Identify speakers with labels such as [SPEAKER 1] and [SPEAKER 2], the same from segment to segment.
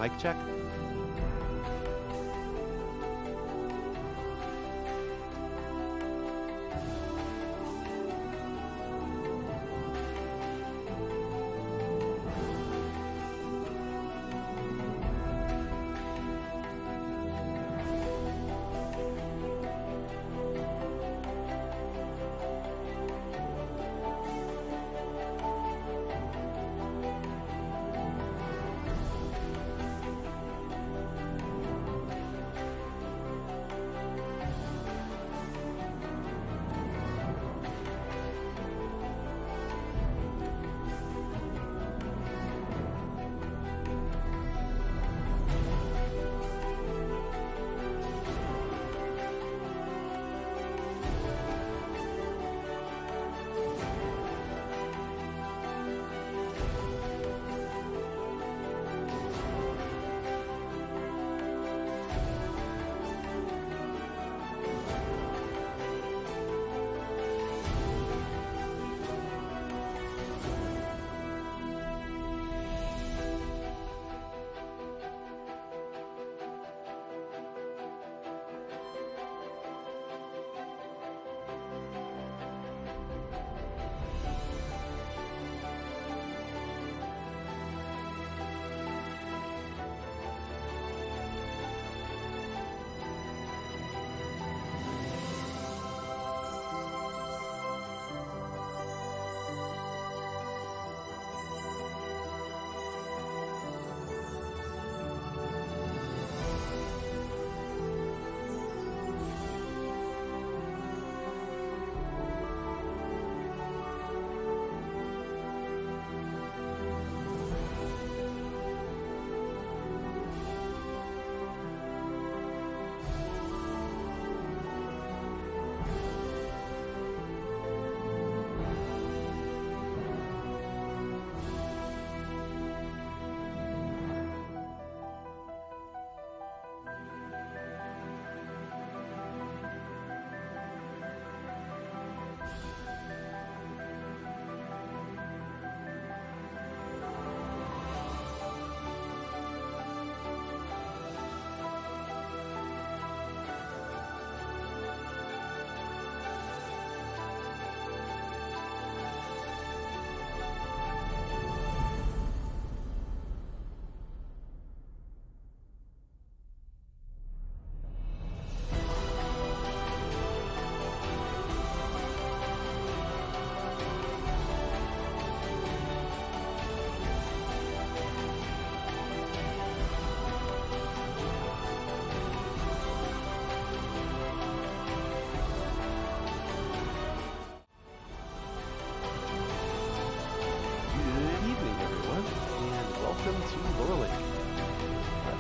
[SPEAKER 1] Mic check.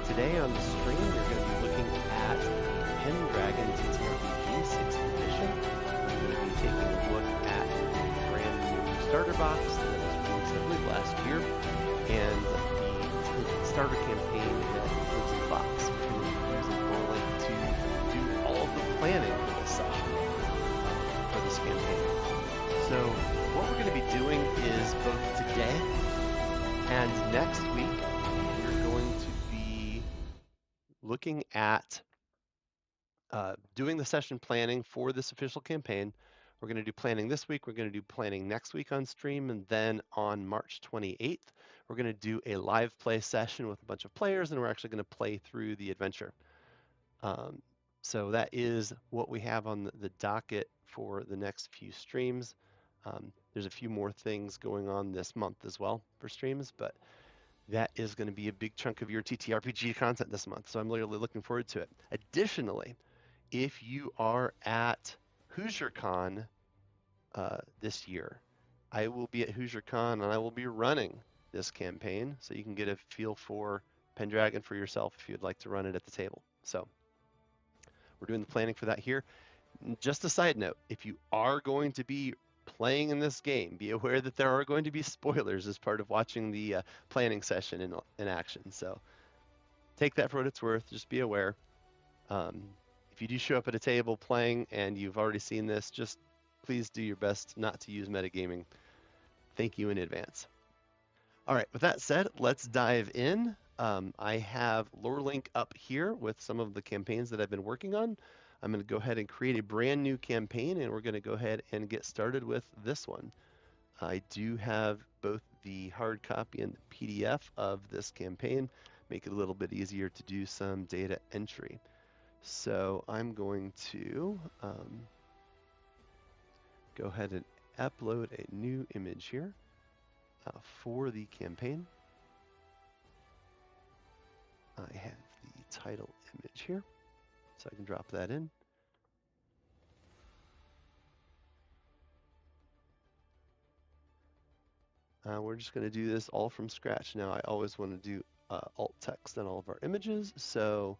[SPEAKER 1] Today on the stream, we're going to be looking at Pendragon TTRPG 6th edition. We're going to be taking a look at the brand new starter box that was released, I believe, last year, and the starter campaign that includes the box. We're going to be using Rolling to do all of the planning for this session, for this campaign. So what we're going to be doing is both today and next week, we're going to be looking at doing the session planning for this official campaign. We're going to do planning this week, we're going to do planning next week on stream, and then on March 28th, we're going to do a live play session with a bunch of players, and we're actually going to play through the adventure. So that is what we have on the docket for the next few streams. There's a few more things going on this month as well for streams, but that is going to be a big chunk of your TTRPG content this month, so I'm really looking forward to it. Additionally, if you are at HoosierCon this year, I will be at HoosierCon and I will be running this campaign, so you can get a feel for Pendragon for yourself if you'd like to run it at the table. So we're doing the planning for that here. Just a side note, if you are going to be playing in this game, be aware that there are going to be spoilers as part of watching the planning session in action. So take that for what it's worth. Just be aware. If you do show up at a table playing and you've already seen this, just please do your best not to use metagaming. Thank you in advance. All right, with that said, let's dive in. I have lore link up here with some of the campaigns that I've been working on. I'm going to go ahead and create a brand new campaign, and we're going to go ahead and get started with this one. I do have both the hard copy and the PDF of this campaign, make it a little bit easier to do some data entry. So I'm going to go ahead and upload a new image here for the campaign. I have the title image here, so I can drop that in. We're just going to do this all from scratch. Now, I always want to do alt text on all of our images, so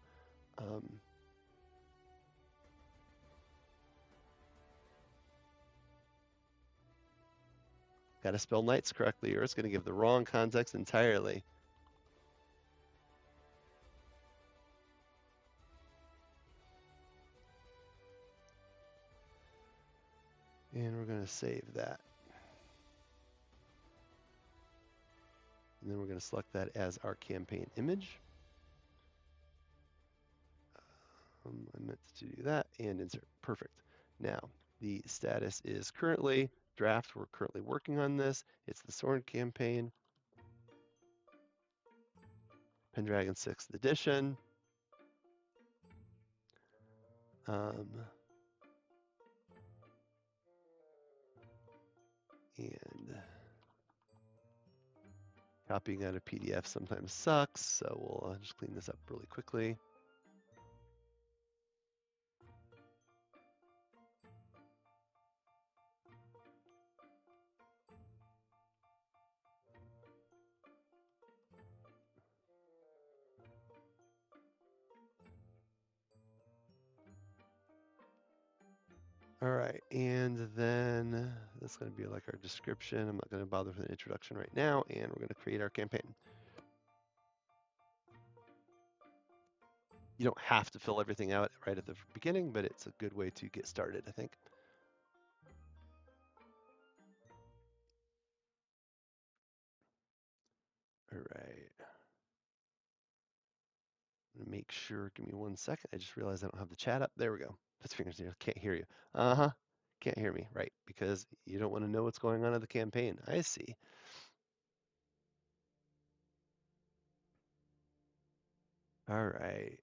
[SPEAKER 1] got to spell knights correctly, or it's going to give the wrong context entirely. And we're going to save that. And then we're going to select that as our campaign image. I meant to do that and insert. Perfect. Now, the status is currently draft. We're currently working on this. It's the Soren campaign, Pendragon 6th edition. And copying out a PDF sometimes sucks, so we'll just clean this up really quickly. All right, and then that's going to be like our description. I'm not going to bother with an introduction right now, and we're going to create our campaign. You don't have to fill everything out right at the beginning, but it's a good way to get started, I think. All right. I'm gonna make sure, give me 1 second. I just realized I don't have the chat up. There we go. Put fingers in. Can't hear you. Uh-huh. Can't hear me, right? Because you don't want to know what's going on in the campaign. I see. All right.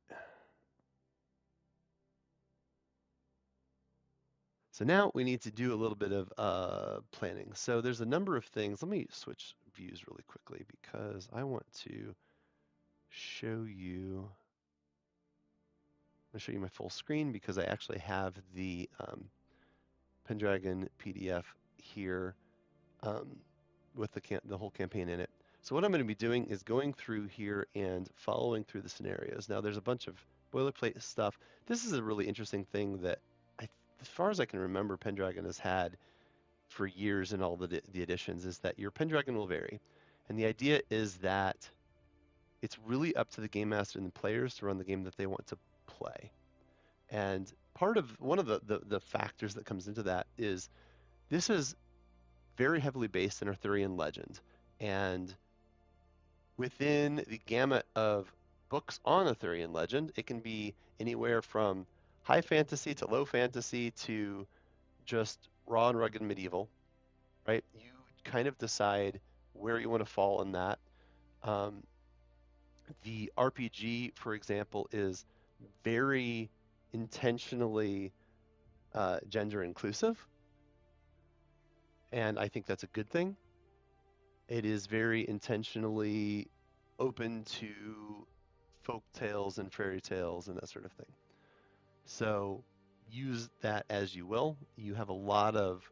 [SPEAKER 1] So now we need to do a little bit of planning. So there's a number of things. Let me switch views really quickly because I want to show you. I'm going to show you my full screen because I actually have the Pendragon PDF here with the whole campaign in it. So what I'm going to be doing is going through here and following through the scenarios. Now there's a bunch of boilerplate stuff. This is a really interesting thing that, as far as I can remember, Pendragon has had for years in all the editions, is that your Pendragon will vary. And the idea is that it's really up to the game master and the players to run the game that they want to play. And one of the factors that comes into that is this is very heavily based in Arthurian legend. And within the gamut of books on Arthurian legend, it can be anywhere from high fantasy to low fantasy to just raw and rugged medieval, right? You kind of decide where you want to fall in that. The RPG, for example, is very intentionally gender inclusive, and I think that's a good thing. It is very intentionally open to folk tales and fairy tales and that sort of thing. So use that as you will. You have a lot of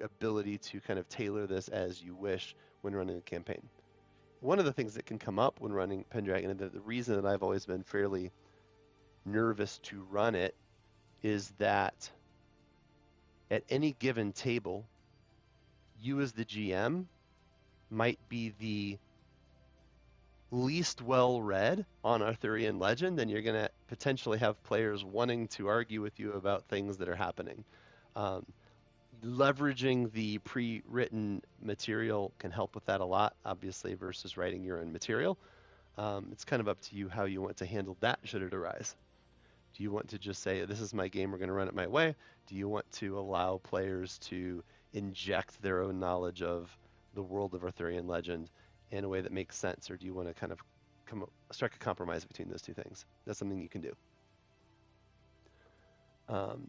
[SPEAKER 1] ability to kind of tailor this as you wish when running a campaign. One of the things that can come up when running Pendragon, and the reason that I've always been fairly nervous to run it, is that at any given table, you as the GM might be the least well read on Arthurian legend, and you're going to potentially have players wanting to argue with you about things that are happening. Leveraging the pre-written material can help with that a lot, obviously, versus writing your own material. It's kind of up to you how you want to handle that should it arise. Do you want to just say, this is my game, we're going to run it my way? Do you want to allow players to inject their own knowledge of the world of Arthurian legend in a way that makes sense? Or do you want to kind of strike a compromise between those two things? That's something you can do.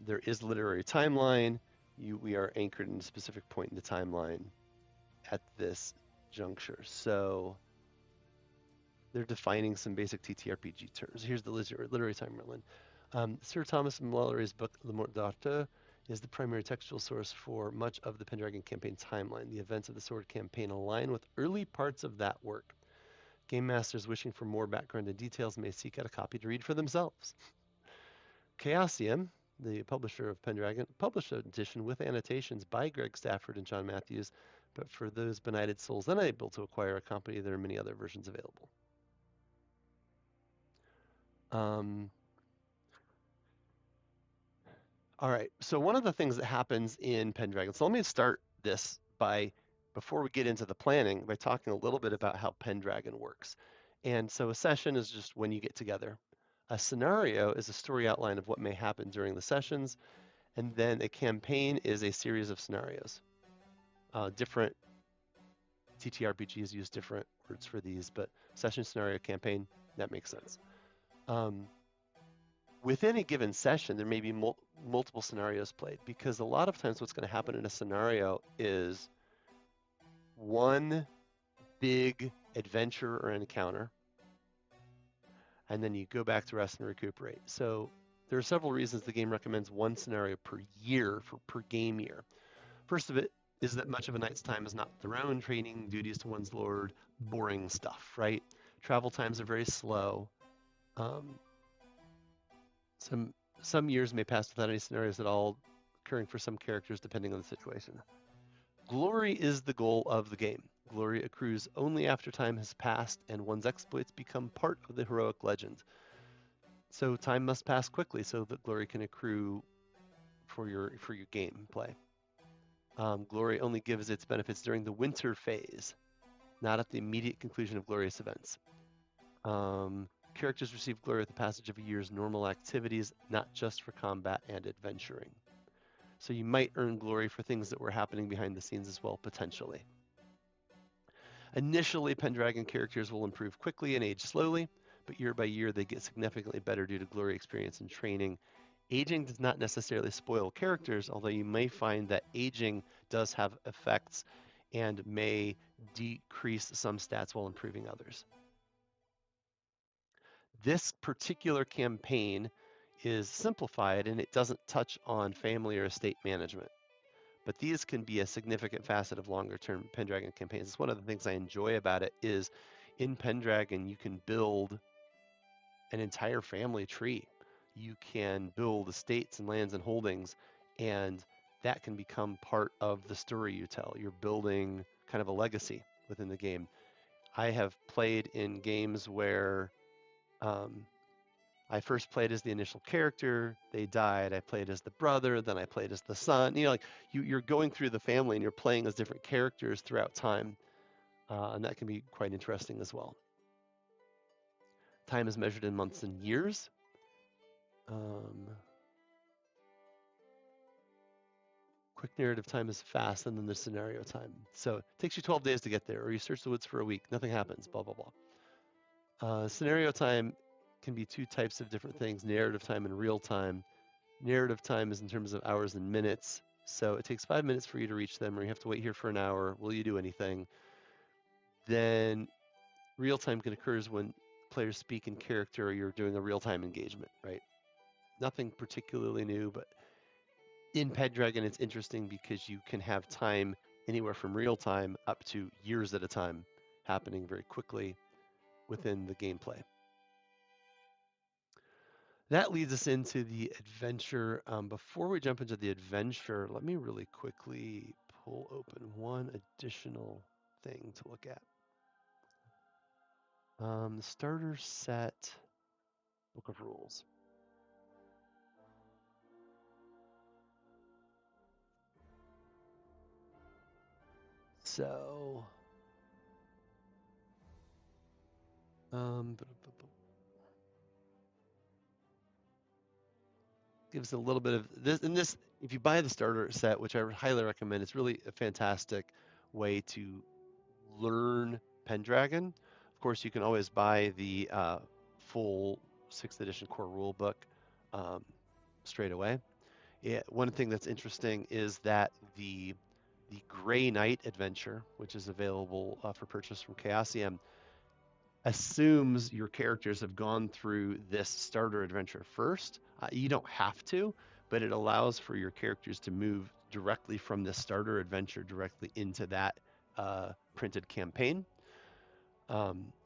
[SPEAKER 1] There is a literary timeline. We are anchored in a specific point in the timeline at this juncture. So they're defining some basic TTRPG terms. Here's the literary timeline. Sir Thomas Malory's book, Le Morte d'Arthur, is the primary textual source for much of the Pendragon campaign timeline. The events of the Sword campaign align with early parts of that work. Game masters wishing for more background and details may seek out a copy to read for themselves. Chaosium, the publisher of Pendragon, published an edition with annotations by Greg Stafford and John Matthews, but for those benighted souls unable to acquire a copy, there are many other versions available. All right, so one of the things that happens in Pendragon, so let me start this before we get into the planning, by talking a little bit about how Pendragon works. And so a session is just when you get together. A scenario is a story outline of what may happen during the sessions, and then a campaign is a series of scenarios. Different TTRPGs use different words for these, but session, scenario, campaign, that makes sense. Within a given session, there may be multiple scenarios played, because a lot of times what's going to happen in a scenario is one big adventure or encounter, and then you go back to rest and recuperate. So there are several reasons the game recommends one scenario per year, per game year. First of it is that much of a knight's time is not their own, training, duties to one's lord, boring stuff, right? Travel times are very slow. Some years may pass without any scenarios at all occurring for some characters, depending on the situation. Glory is the goal of the game. Glory accrues only after time has passed and one's exploits become part of the heroic legend. So time must pass quickly so that glory can accrue for your game play. Glory only gives its benefits during the winter phase, not at the immediate conclusion of glorious events. Characters receive glory with the passage of a year's normal activities, not just for combat and adventuring. So you might earn glory for things that were happening behind the scenes as well, potentially. Initially, Pendragon characters will improve quickly and age slowly, but year by year they get significantly better due to glory experience and training. Aging does not necessarily spoil characters, although you may find that aging does have effects and may decrease some stats while improving others. This particular campaign is simplified and it doesn't touch on family or estate management. But these can be a significant facet of longer-term Pendragon campaigns. It's one of the things I enjoy about it is in Pendragon you can build an entire family tree. You can build estates and lands and holdings, and that can become part of the story you tell. You're building kind of a legacy within the game. I have played in games where I first played as the initial character, they died, I played as the brother, then I played as the son. You know, like you're going through the family and you're playing as different characters throughout time, and that can be quite interesting as well. Time is measured in months and years. Quick narrative time is fast, and then there's scenario time. So it takes you 12 days to get there, or you search the woods for a week, nothing happens, blah, blah, blah. Scenario time can be two types of different things, narrative time and real time. Narrative time is in terms of hours and minutes. So it takes 5 minutes for you to reach them, or you have to wait here for an hour. Will you do anything? Then real time can occur when players speak in character or you're doing a real time engagement, right? Nothing particularly new, but in Pendragon, it's interesting because you can have time anywhere from real time up to years at a time happening very quickly within the gameplay. That leads us into the adventure. Before we jump into the adventure, let me really quickly pull open one additional thing to look at. The starter set book of rules. So Gives a little bit of this, and this, if you buy the starter set, which I highly recommend, it's really a fantastic way to learn Pendragon. Of course, you can always buy the full 6th edition core rulebook um, straight away. One thing that's interesting is that the Grey Knight adventure, which is available for purchase from Chaosium, assumes your characters have gone through this starter adventure first. You don't have to, but it allows for your characters to move directly from the starter adventure directly into that printed campaign.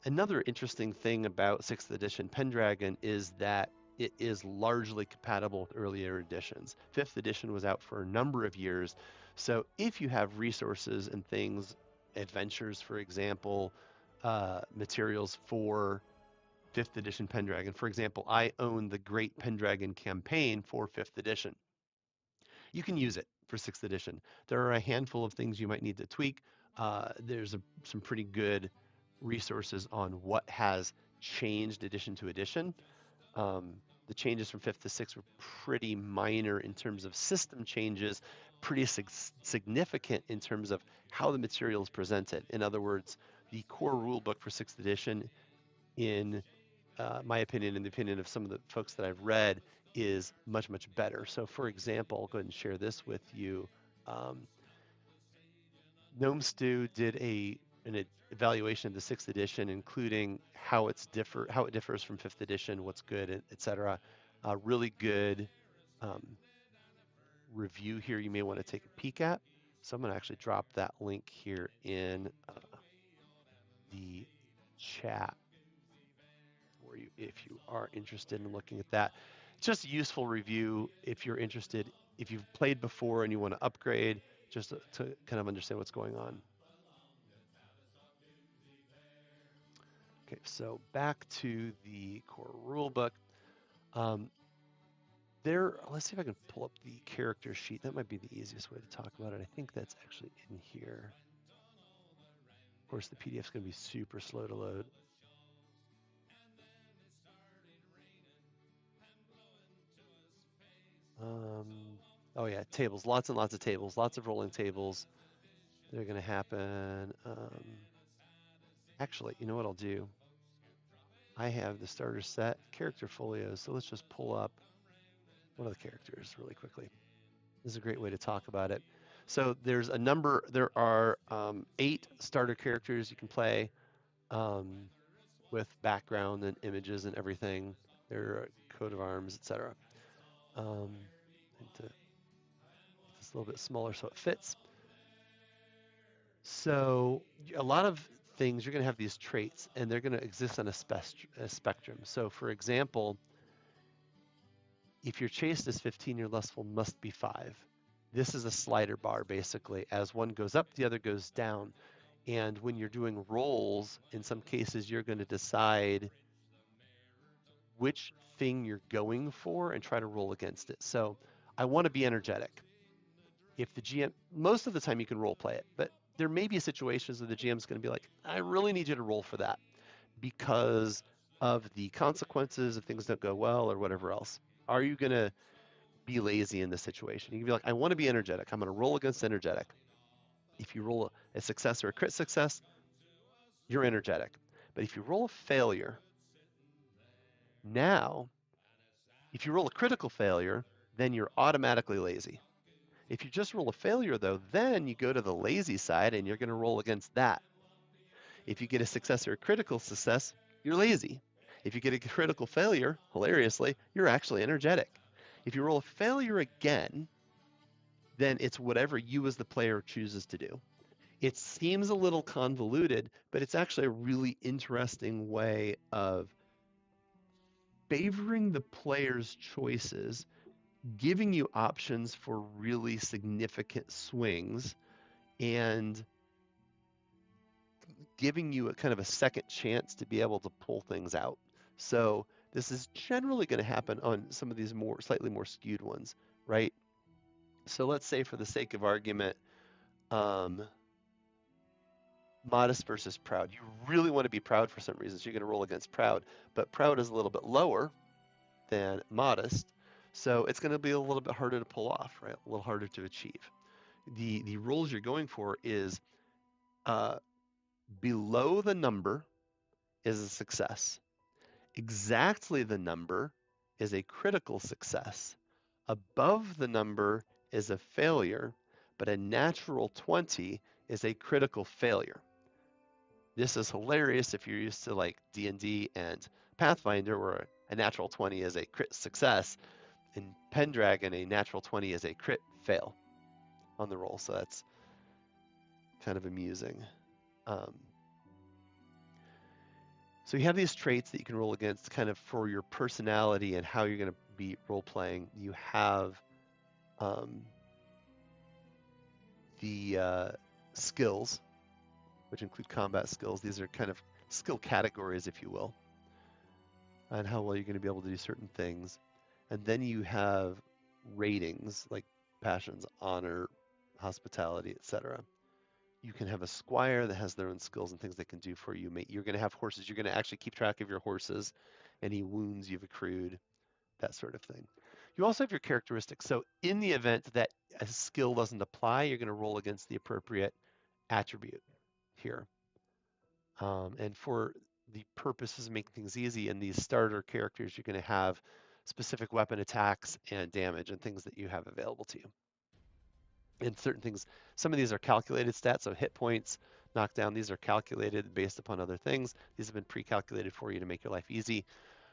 [SPEAKER 1] Another interesting thing about 6th edition Pendragon is that it is largely compatible with earlier editions. 5th edition was out for a number of years, so if you have resources and things, adventures, for example, materials for 5th edition Pendragon. For example, I own the Great Pendragon campaign for 5th edition. You can use it for 6th edition. There are a handful of things you might need to tweak. There's some pretty good resources on what has changed edition to edition. The changes from 5th to 6th were pretty minor in terms of system changes, pretty significant in terms of how the material is presented. In other words, the core rulebook for 6th edition, in my opinion and the opinion of some of the folks that I've read, is much, much better. So for example, I'll go ahead and share this with you. Gnome Stew did an evaluation of the 6th edition, including how it differs from 5th edition, what's good, etc. Really good review here you may want to take a peek at. So I'm going to actually drop that link here in the chat for you if you are interested in looking at that. It's just a useful review if you're interested, if you've played before and you want to upgrade, just to kind of understand what's going on. Okay, so back to the core rulebook. Let's see if I can pull up the character sheet. That might be the easiest way to talk about it. I think that's actually in here. Of course, the PDF is going to be super slow to load. Oh yeah, tables, lots and lots of tables, lots of rolling tables. They're going to happen. Actually, you know what I'll do? I have the starter set character folios, so let's just pull up one of the characters really quickly. This is a great way to talk about it. So there are 8 starter characters you can play with background and images and everything. There are coat of arms, etc. To make this a little bit smaller so it fits. So a lot of things, you're going to have these traits, and they're going to exist on a spectrum. So for example, if your chaste is 15, your lustful must be 5. This is a slider bar, basically. As one goes up, the other goes down. And when you're doing rolls, in some cases, you're going to decide which thing you're going for and try to roll against it. So I want to be energetic. If the GM, most of the time you can role play it, but there may be situations where the GM is going to be like, I really need you to roll for that because of the consequences if things don't go well or whatever else. Are you going to be lazy in this situation? You can be like, I want to be energetic. I'm going to roll against energetic. If you roll a success or a crit success, you're energetic. But if you roll a failure, now, if you roll a critical failure, then you're automatically lazy. If you just roll a failure, though, then you go to the lazy side and you're going to roll against that. If you get a success or a critical success, you're lazy. If you get a critical failure, hilariously, you're actually energetic. If you roll a failure again, then it's whatever you as the player chooses to do. It seems a little convoluted, but it's actually a really interesting way of favoring the player's choices, giving you options for really significant swings, and giving you a kind of a second chance to be able to pull things out. So this is generally going to happen on some of these slightly more skewed ones, right? So let's say for the sake of argument, modest versus proud. You really want to be proud for some reason, so you're going to roll against proud, but proud is a little bit lower than modest, so it's going to be a little bit harder to pull off, right? A little harder to achieve. The rolls you're going for is uh, below the number is a success. Exactly the number is a critical success. Above the number is a failure, but a natural 20 is a critical failure. This is hilarious if you're used to like D&D and Pathfinder, where a natural 20 is a crit success. In Pendragon, a natural 20 is a crit fail on the roll, so that's kind of amusing. Um, so you have these traits that you can roll against kind of for your personality and how you're going to be role playing. You have um, the skills, which include combat skills. These are kind of skill categories, if you will, and how well you're going to be able to do certain things. And then you have ratings like passions, honor, hospitality, etc. You can have a squire that has their own skills and things they can do for you. You're going to have horses. You're going to actually keep track of your horses, any wounds you've accrued, that sort of thing. You also have your characteristics. So in the event that a skill doesn't apply, you're going to roll against the appropriate attribute here. And for the purposes of making things easy, in these starter characters, you're going to have specific weapon attacks and damage and things that you have available to you. And certain things, some of these are calculated stats, so hit points, knockdown, these are calculated based upon other things. These have been pre-calculated for you to make your life easy.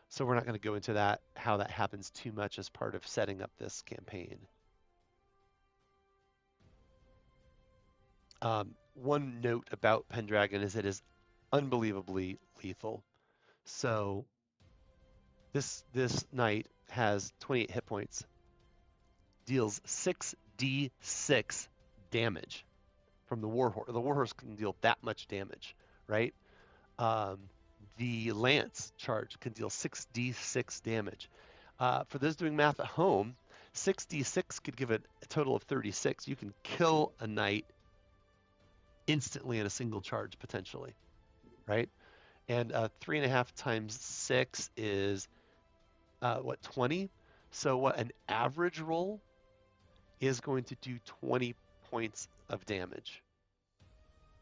[SPEAKER 1] So we're not going to go into that, how that happens too much as part of setting up this campaign. One note about Pendragon is it is unbelievably lethal. So this knight has 28 hit points, deals 6d6 damage from the warhorse. The warhorse can deal that much damage, right? Um, the lance charge can deal 6d6 damage. For those doing math at home, 6d6 could give it a total of 36. You can kill a knight instantly in a single charge, potentially, right? And 3.5 times 6 is, 20? So what an average roll is going to do 20 points of damage.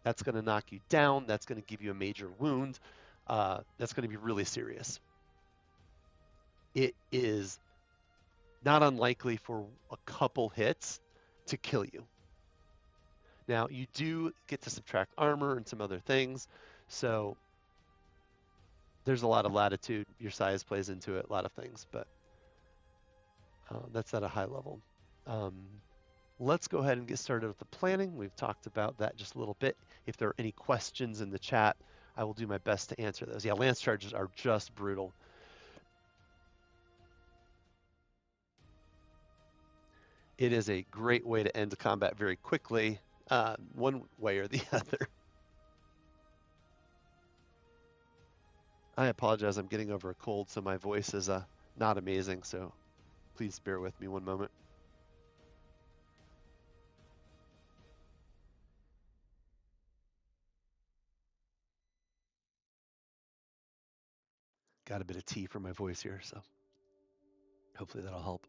[SPEAKER 1] That's going to knock you down. That's going to give you a major wound. That's going to be really serious. It is not unlikely for a couple hits to kill you. Now, you do get to subtract armor and some other things, so there's a lot of latitude. Your size plays into it, a lot of things, but that's at a high level. Let's go ahead and get started with the planning. We've talked about that just a little bit. If there are any questions in the chat, I will do my best to answer those. Yeah, lance charges are just brutal. It is a great way to end the combat very quickly, one way or the other. I apologize, I'm getting over a cold, so my voice is not amazing, so please bear with me one moment. Got a bit of tea for my voice here, so hopefully that'll help.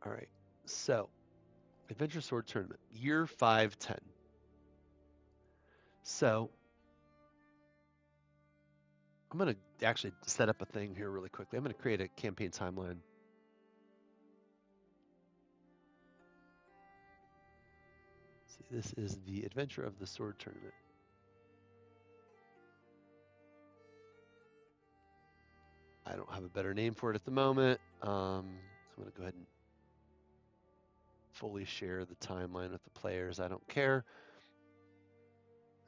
[SPEAKER 1] All right, so Adventure Sword Tournament, year 510. So I'm going to actually set up a thing here really quickly. I'm going to create a campaign timeline. See, this is the Adventure of the Sword Tournament. I don't have a better name for it at the moment. I'm going to go ahead and fully share the timeline with the players. I don't care.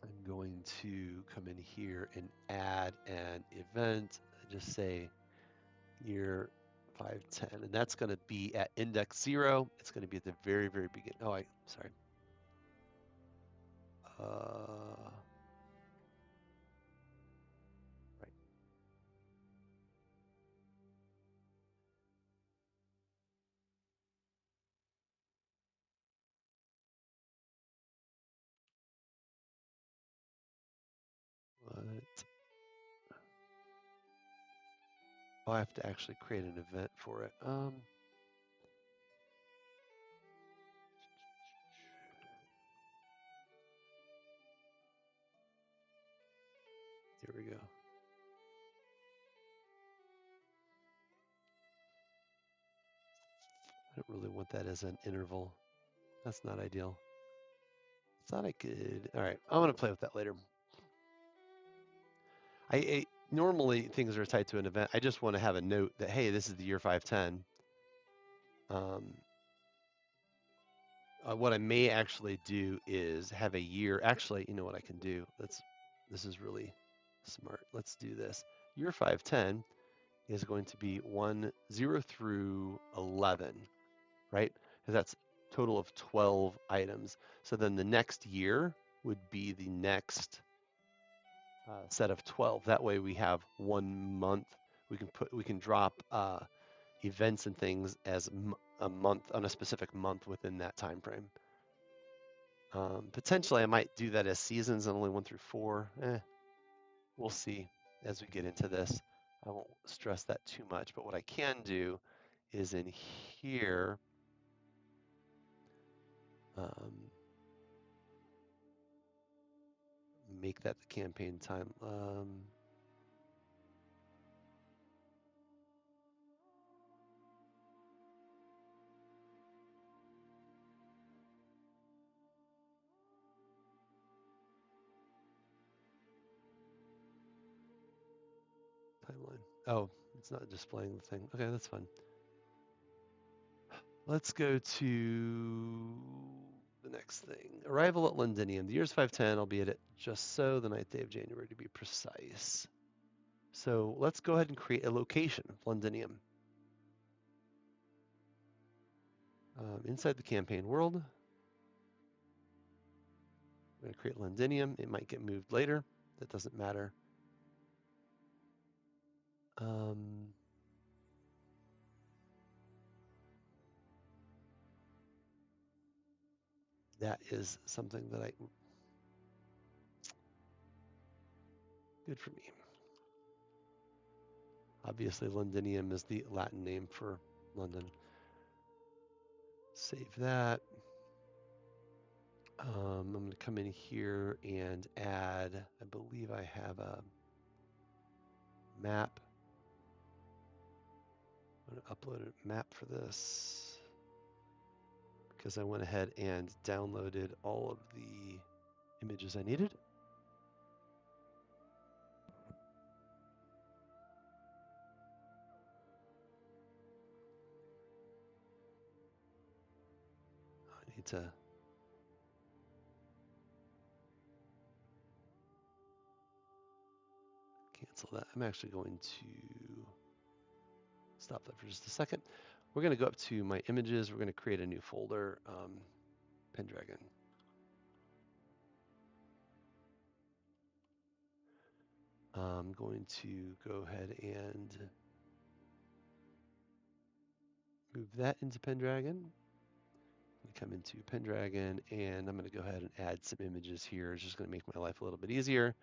[SPEAKER 1] I'm going to come in here and add an event. Just say year 510, and that's going to be at index 0. It's going to be at the very, very beginning. Oh, sorry. Right. it. Oh, I have to actually create an event for it. Here we go. I don't really want that as an interval. That's not ideal. Thought I could. All right, I'm gonna play with that later. I normally things are tied to an event. I just want to have a note that hey, this is the year 510. What I may actually do is have a year. Actually, you know what I can do? This is really smart. Let's do this. Year 510 is going to be 0 through 11, right? Because that's a total of 12 items. So then the next year would be the next set of 12. That way we have 1 month. We can drop events and things as a month on a specific month within that time frame. Potentially, I might do that as seasons and only 1 through 4. We'll see as we get into this. I won't stress that too much, but what I can do is in here, make that the campaign time. Timeline. Oh, it's not displaying the thing. Okay, that's fine. Let's go to the next thing. Arrival at Londinium. The year's 510. I'll be at it just so, the 9th day of January to be precise. So let's go ahead and create a location of Londinium. Inside the campaign world, we're going to create Londinium. It might get moved later. That doesn't matter. That is something that good for me. Obviously, Londinium is the Latin name for London. Save that. I'm going to come in here and add, I believe I have a map. I'm going to upload a map for this because I went ahead and downloaded all of the images I needed. I need to cancel that. I'm actually going to stop that for just a second. We're going to go up to my images. We're going to create a new folder, Pendragon. I'm going to go ahead and move that into Pendragon. Come into Pendragon, and I'm going to go ahead and add some images here. It's just going to make my life a little bit easier.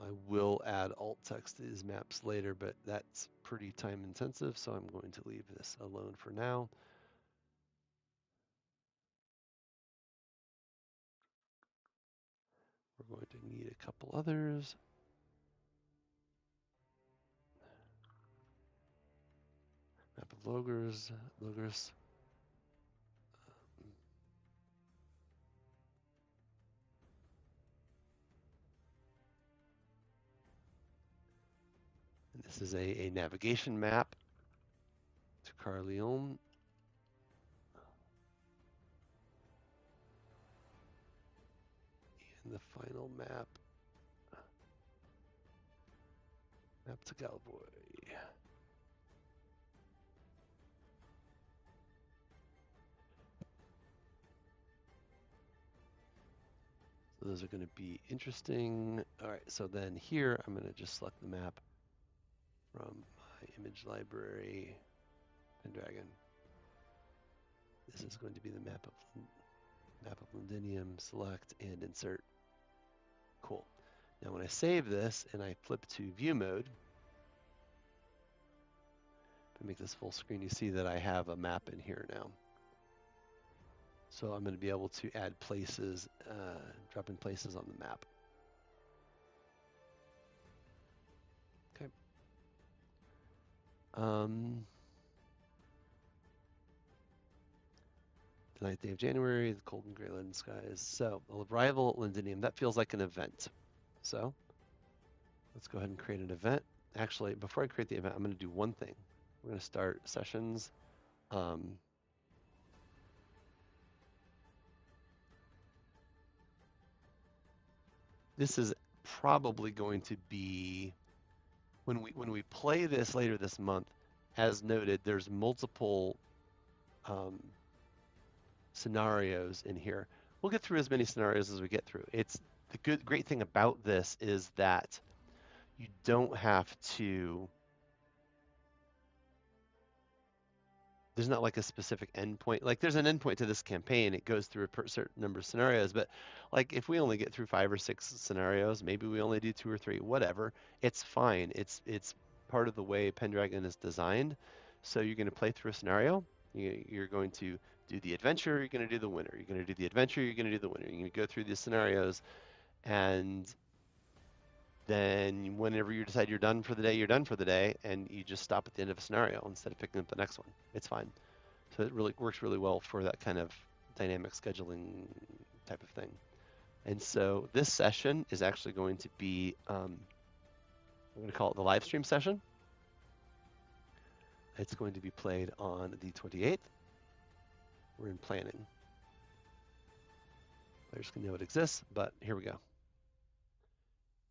[SPEAKER 1] I will add alt text to these maps later, but that's pretty time intensive, so I'm going to leave this alone for now. We're going to need a couple others. Map of Logres. And this is a navigation map to Carleon. And the final map to Galvoy. So those are going to be interesting. All right, so then here I'm going to just select the map from my image library, Pendragon. This is going to be the map of Map of Londinium, select and insert. Cool. Now when I save this and I flip to view mode, if I make this full screen, you see that I have a map in here now. So I'm going to be able to add places, drop in places on the map. Okay. The 9th day of January, the cold and gray leaden skies. So, arrival at Londinium, that feels like an event. So, let's go ahead and create an event. Actually, before I create the event, I'm going to do one thing. We're going to start sessions. This is probably going to be, when we play this later this month, as noted, there's multiple scenarios in here. We'll get through as many scenarios as we get through. It's the great thing about this is that you don't have to, there's not like a specific endpoint. Like there's an endpoint to this campaign. It goes through a certain number of scenarios, but like if we only get through 5 or 6 scenarios, maybe we only do 2 or 3, whatever, it's fine. It's part of the way Pendragon is designed. So you're going to play through a scenario. You're going to do the adventure, you're going to do the winner. You're going to do the adventure, you're going to do the winner. You're going to go through these scenarios, and then whenever you decide you're done for the day, you're done for the day, and you just stop at the end of a scenario instead of picking up the next one. It's fine. So it really works really well for that kind of dynamic scheduling type of thing. And so this session is actually going to be, we're going to call it the live stream session. It's going to be played on the 28th. We're in planning. Players can know it exists, but here we go.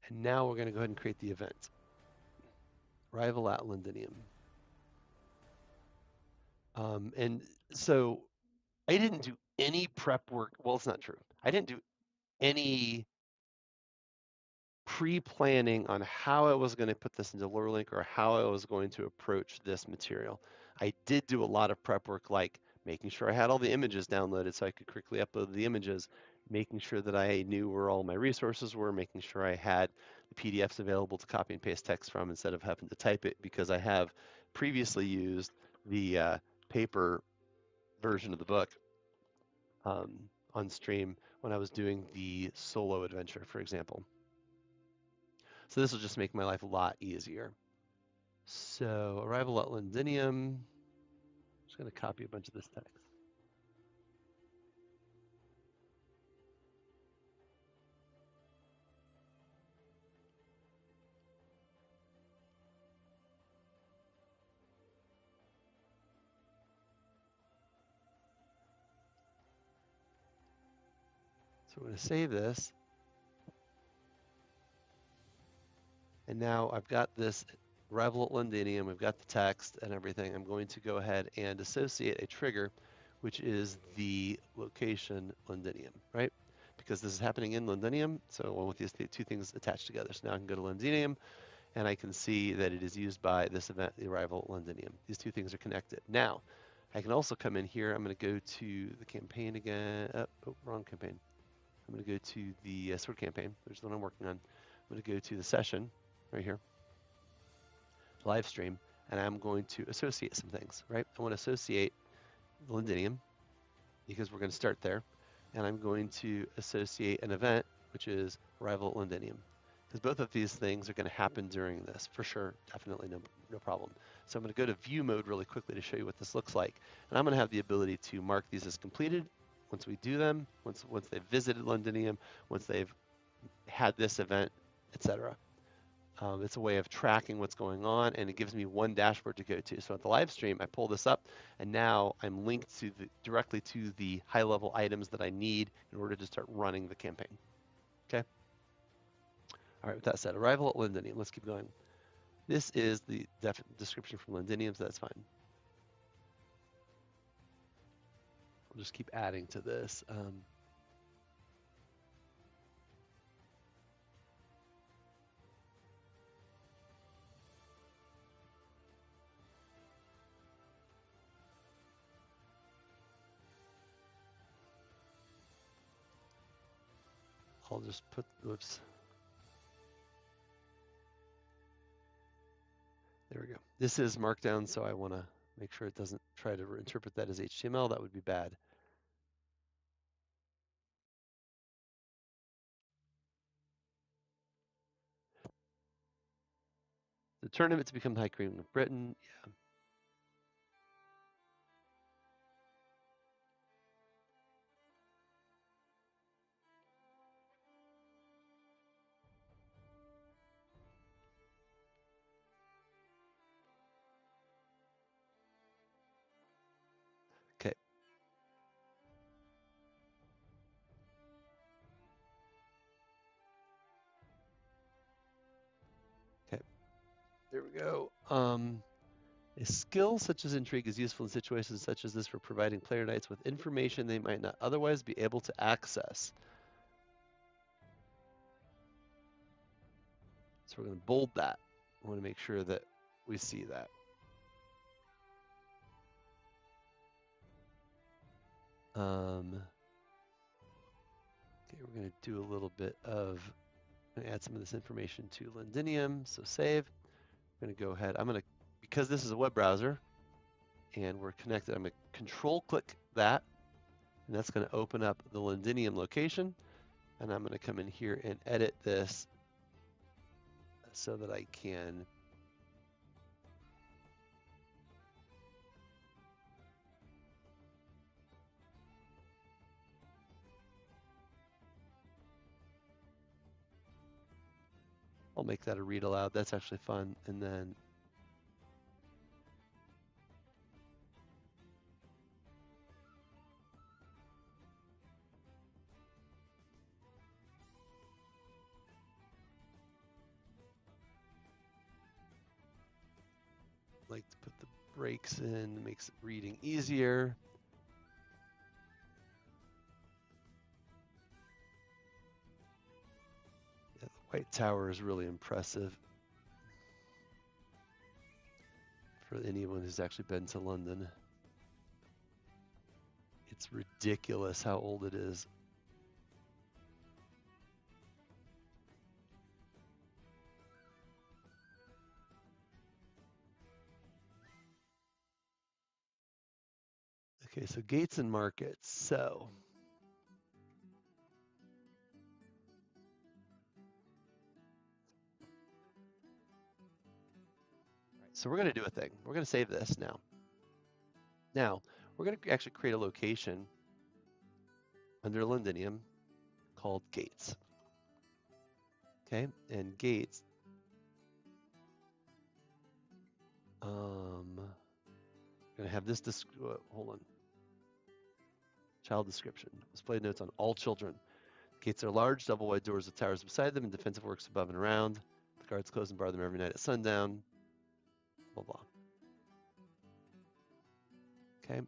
[SPEAKER 1] And now we're going to go ahead and create the event. Arrival at Londinium. And so I didn't do any prep work. Well, it's not true. I didn't do any pre-planning on how I was going to put this into LoreLink or how I was going to approach this material. I did do a lot of prep work, like making sure I had all the images downloaded so I could quickly upload the images, making sure that I knew where all my resources were, making sure I had the PDFs available to copy and paste text from instead of having to type it, because I have previously used the paper version of the book on stream when I was doing the solo adventure, for example. So this will just make my life a lot easier. So arrival at Londinium. I'm just going to copy a bunch of this text. So we're going to save this. And now I've got this arrival at Londinium. We've got the text and everything. I'm going to go ahead and associate a trigger, which is the location Londinium, right? Because this is happening in Londinium. So I want these two things attached together. So now I can go to Londinium, and I can see that it is used by this event, the arrival at Londinium. These two things are connected. Now, I can also come in here. I'm going to go to the campaign again. Oh, wrong campaign. I'm going to go to the sword campaign, which is the one I'm working on. I'm going to go to the session right here, live stream, and I'm going to associate some things, right? I want to associate Londinium because we're going to start there, and I'm going to associate an event, which is arrival at Londinium, because both of these things are going to happen during this, for sure, definitely no problem. So I'm going to go to view mode really quickly to show you what this looks like, and I'm going to have the ability to mark these as completed once we do them, once they've visited Londinium, once they've had this event, etc. It's a way of tracking what's going on, and it gives me one dashboard to go to. So at the live stream, I pull this up, and now I'm linked to directly to the high-level items that I need in order to start running the campaign. Okay. All right. With that said, arrival at Londinium. Let's keep going. This is the description from Londinium, so that's fine. I'll just keep adding to this. I'll just put, whoops. There we go. This is Markdown, so I want to make sure it doesn't try to interpret that as HTML. That would be bad. The tournament to become High Queen of Britain. Yeah. Okay. Okay. There we go. A skill such as intrigue is useful in situations such as this for providing player knights with information they might not otherwise be able to access. So we're going to bold that. I want to make sure that we see that. Okay, we're going to do a little bit of, I'm going to add some of this information to Londinium. So save. I'm going to go ahead. I'm going to, because this is a web browser and we're connected, I'm going to control click that. And that's going to open up the Londinium location. And I'm going to come in here and edit this so that I can I'll make that a read aloud. That's actually fun. And then I like to put the breaks in, makes reading easier. Yeah, the White Tower is really impressive for anyone who's actually been to London. It's ridiculous how old it is. Okay, so gates and markets. So we're going to do a thing. We're going to save this now. Now, we're going to actually create a location under Londinium called gates. Okay, and gates. I'm going to have this, hold on. Child description. Display notes on all children. Gates are large, double wide doors with towers beside them and defensive works above and around. The guards close and bar them every night at sundown. Blah, blah. Okay.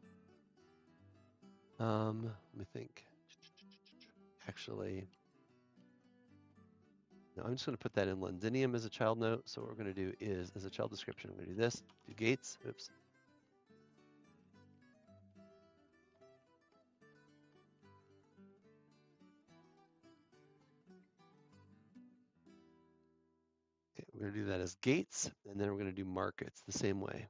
[SPEAKER 1] Let me think. Actually, no, I'm just going to put that in Londinium as a child note. So what we're going to do is, as a child description, I'm going to do this. Do gates. Oops. Okay, we're going to do that as gates, and then we're going to do markets the same way.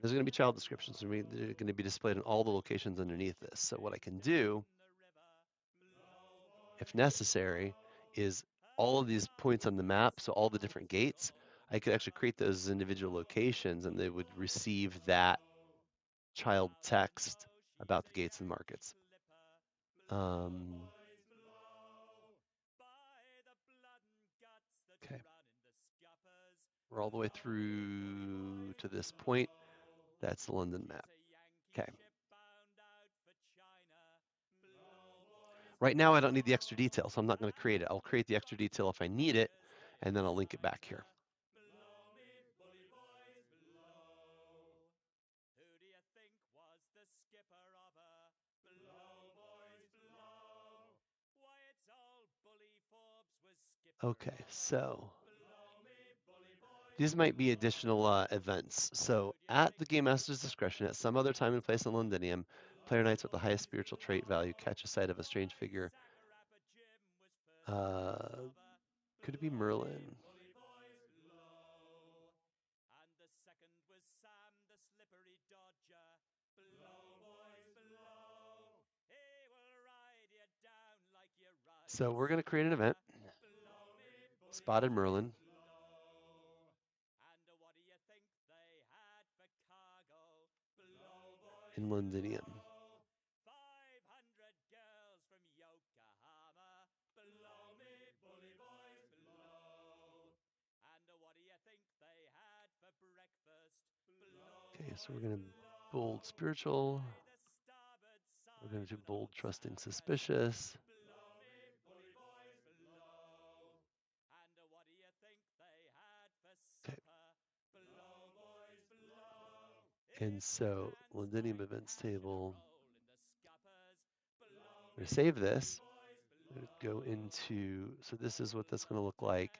[SPEAKER 1] There's going to be child descriptions. They're going to be displayed in all the locations underneath this. So what I can do, if necessary, is all of these points on the map, so all the different gates, I could actually create those as individual locations and they would receive that child text about the gates and markets. Okay. We're all the way through to this point. That's the London map. Okay. Right now, I don't need the extra detail, so I'm not going to create it. I'll create the extra detail if I need it, and then I'll link it back here. Okay, so These might be additional events. So at the Game Master's discretion, at some other time and place in Londinium, player knights with the highest spiritual trait value catch a sight of a strange figure. Could it be Merlin? So we're going to create an event. Spotted Merlin. In Londinium. Okay, so we're going to bold spiritual. We're going to do bold trusting suspicious. Okay. And so Londinium events table. I'm going to save this. I'm going to go into, so this is what that's going to look like.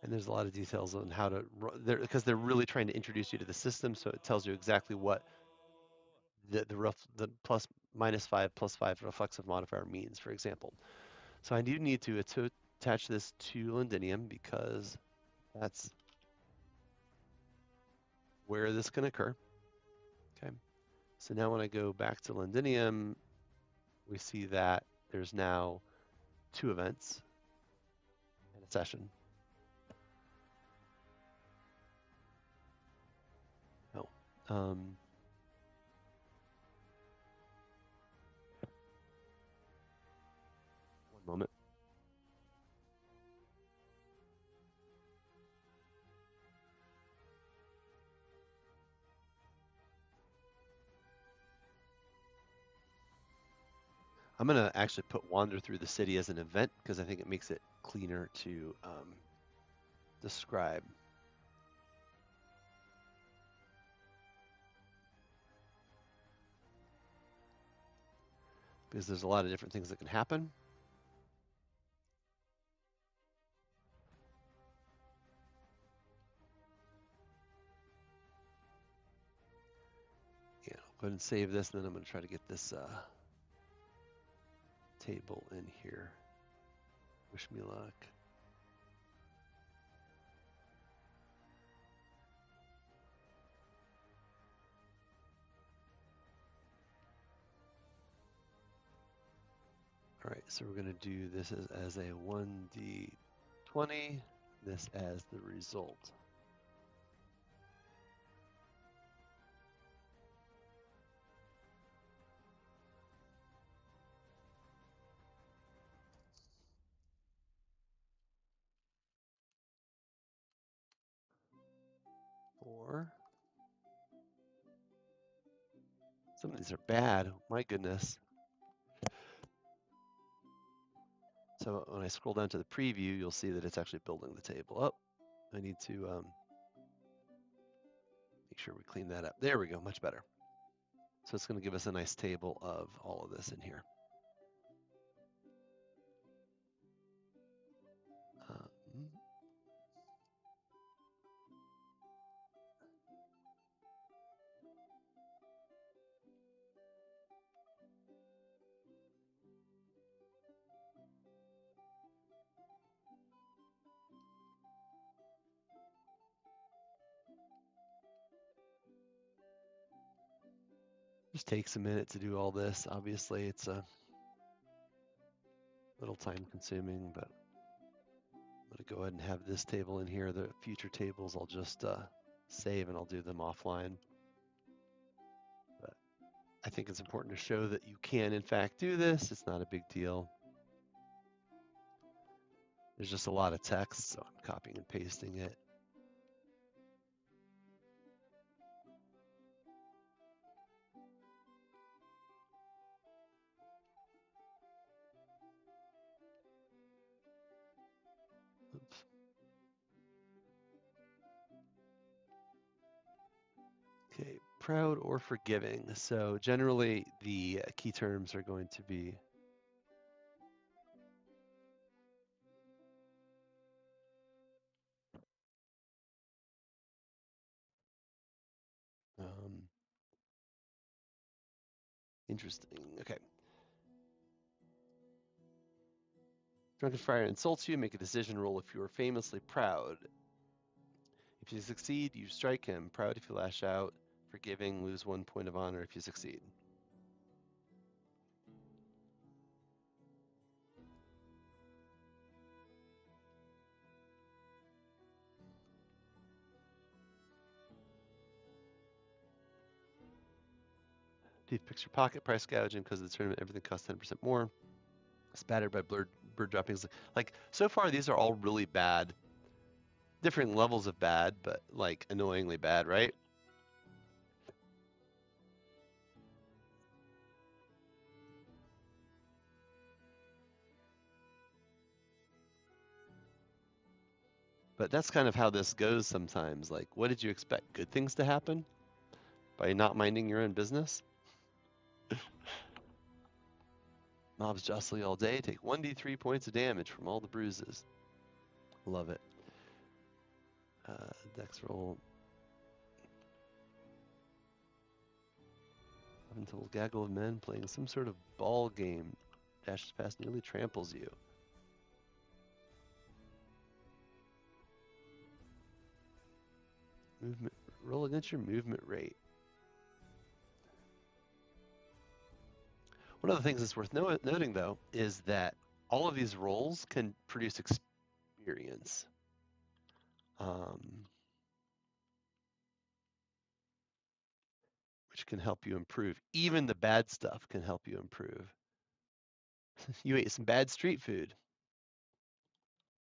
[SPEAKER 1] And there's a lot of details on how to, because they're really trying to introduce you to the system, so it tells you exactly what the plus minus 5 plus 5 reflexive modifier means, for example. So I do need to attach this to Londinium because that's where this can occur. Okay. So now when I go back to Londinium, we see that there's now 2 events and a session. Oh. One moment. I'm going to actually put Wander Through the City as an event because I think it makes it cleaner to describe. Because there's a lot of different things that can happen. Yeah, I'll go ahead and save this, and then I'm going to try to get this table in here. Wish me luck. All right, so we're going to do this as a 1d20, this as the result. Four. Some of these are bad. My goodness. So when I scroll down to the preview, you'll see that it's actually building the table. Oh, I need to make sure we clean that up. There we go, much better. So it's going to give us a nice table of all of this in here. Just takes a minute to do all this. Obviously, it's a little time consuming, but I'm going to go ahead and have this table in here. The future tables I'll just save and I'll do them offline. But I think it's important to show that you can, in fact, do this. It's not a big deal. There's just a lot of text, so I'm copying and pasting it. Oops. Okay, proud or forgiving. So generally the key terms are going to be Interesting. Okay. Drunken Friar insults you. Make a decision roll if you are famously proud. If you succeed, you strike him. Proud if you lash out. Forgiving, lose 1 point of honor if you succeed. Thief picks your pocket, price gouging because of the tournament. Everything costs 10% more. Spattered by bird droppings. Like, so far, these are all really bad. Different levels of bad, but like annoyingly bad, right? But that's kind of how this goes sometimes. Like, what did you expect? Good things to happen by not minding your own business? Mobs jostle you all day. Take 1d3 points of damage from all the bruises. Love it. Dex roll. Until a gaggle of men playing some sort of ball game dashes past, nearly tramples you. Movement. Roll against your movement rate. One of the things that's worth noting, though, is that all of these rolls can produce experience. Which can help you improve. Even the bad stuff can help you improve. You ate some bad street food.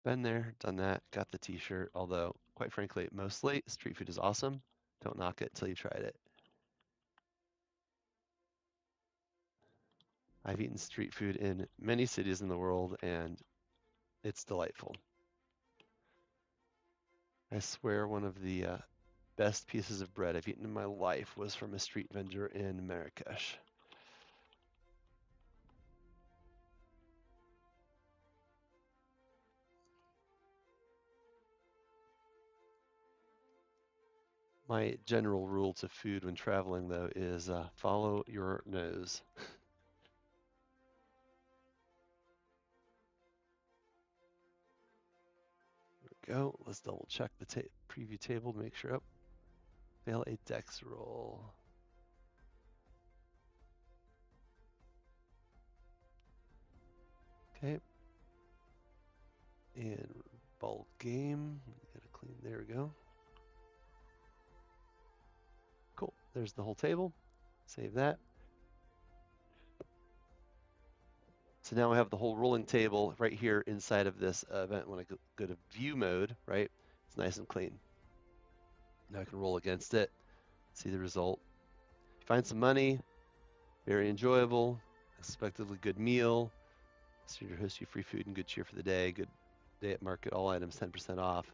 [SPEAKER 1] Been there, done that, got the t-shirt, although, quite frankly, mostly, street food is awesome. Don't knock it until you tried it. I've eaten street food in many cities in the world, and it's delightful. I swear one of the best pieces of bread I've eaten in my life was from a street vendor in Marrakesh. My general rule to food when traveling, though, is follow your nose. Go. Let's double check the preview table to make sure. Oh, fail a dex roll. Okay. And bulk game. Gotta clean. There we go. Cool. There's the whole table. Save that. So now we have the whole rolling table right here inside of this event. When I go to view mode, right? It's nice and clean. Now I can roll against it, see the result. Find some money, very enjoyable, expectedly good meal. Studio hosts you free food and good cheer for the day. Good day at market, all items 10% off,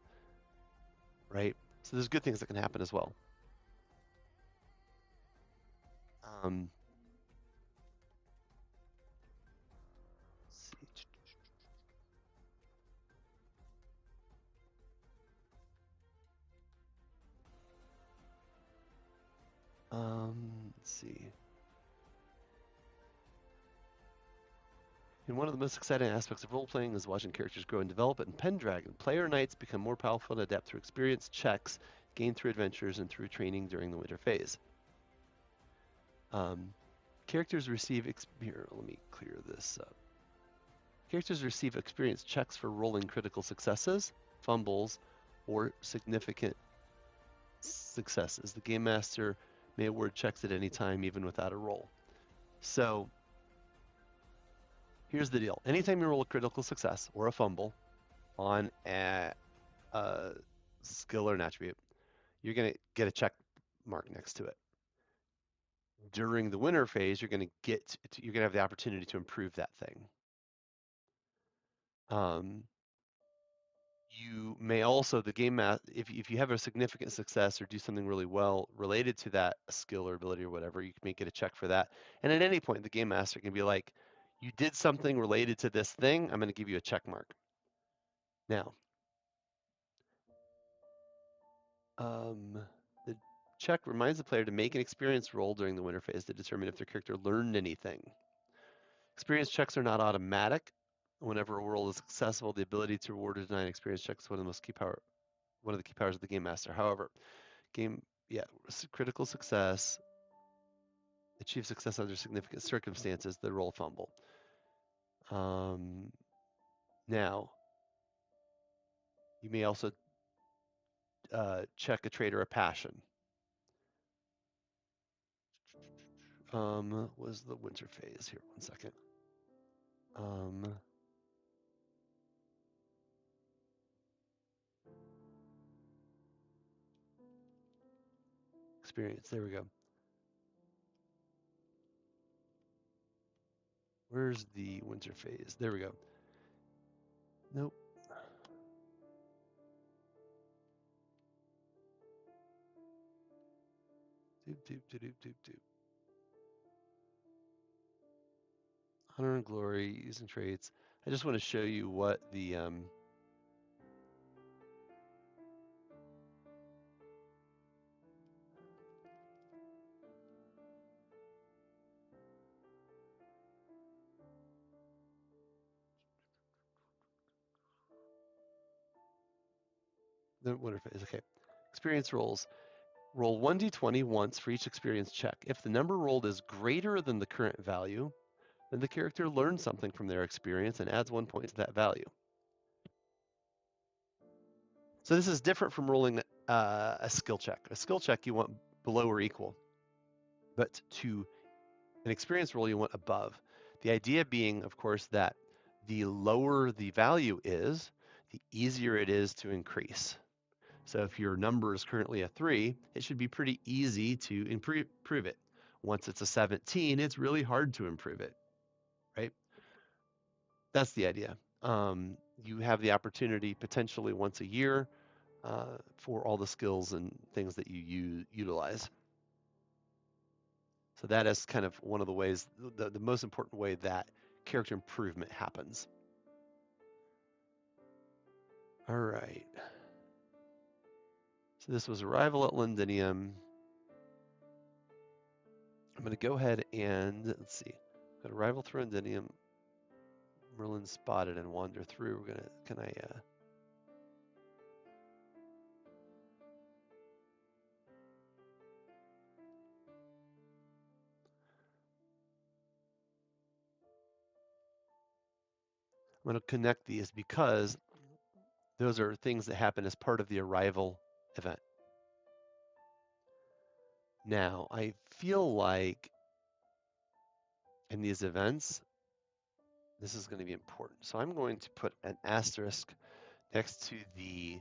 [SPEAKER 1] right? So there's good things that can happen as well. Let's see. Let's see. And one of the most exciting aspects of role-playing is watching characters grow and develop. In Pendragon, player knights become more powerful and adapt through experience, checks, gained through adventures, and through training during the winter phase. Characters receive here, let me clear this up. Characters receive experience checks for rolling critical successes, fumbles, or significant successes. The game master may award checks at any time, even without a roll. So here's the deal. Anytime you roll a critical success or a fumble on a skill or an attribute, you're going to get a check mark next to it. During the winter phase, you're going to have the opportunity to improve that thing. You may also, the game if you have a significant success or do something really well related to that skill or ability or whatever, you may get a check for that. And at any point, the game master can be like, you did something related to this thing, I'm going to give you a check mark. Now, the check reminds the player to make an experience roll during the winter phase to determine if their character learned anything. Experience checks are not automatic. Whenever a roll is successful, the ability to reward or deny an experience check is one of the key powers of the game master. However, critical success, achieve success under significant circumstances, the roll fumble. Now, you may also check a trait or a passion. Was the winter phase here? 1 second. Experience. There we go. Where's the winter phase? There we go. Nope. Doop. Honor and glory, using traits. I just want to show you what the winter phase. Okay. Experience rolls. Roll 1d20 once for each experience check. If the number rolled is greater than the current value, then the character learns something from their experience and adds 1 point to that value. So this is different from rolling a skill check. A skill check you want below or equal, but to an experience roll you want above. The idea being, of course, that the lower the value is, the easier it is to increase. So if your number is currently a 3, it should be pretty easy to improve it. Once it's a 17, it's really hard to improve it, right? That's the idea. You have the opportunity potentially once a year for all the skills and things that you utilize. So that is kind of one of the ways, the most important way that character improvement happens. All right. So this was Arrival at Londinium. I'm going to go ahead and, let's see, got Arrival through Londinium, Merlin spotted and wander through. We're going to, I'm going to connect these because those are things that happen as part of the Arrival event. Now, I feel like in these events, this is going to be important. So I'm going to put an asterisk next to the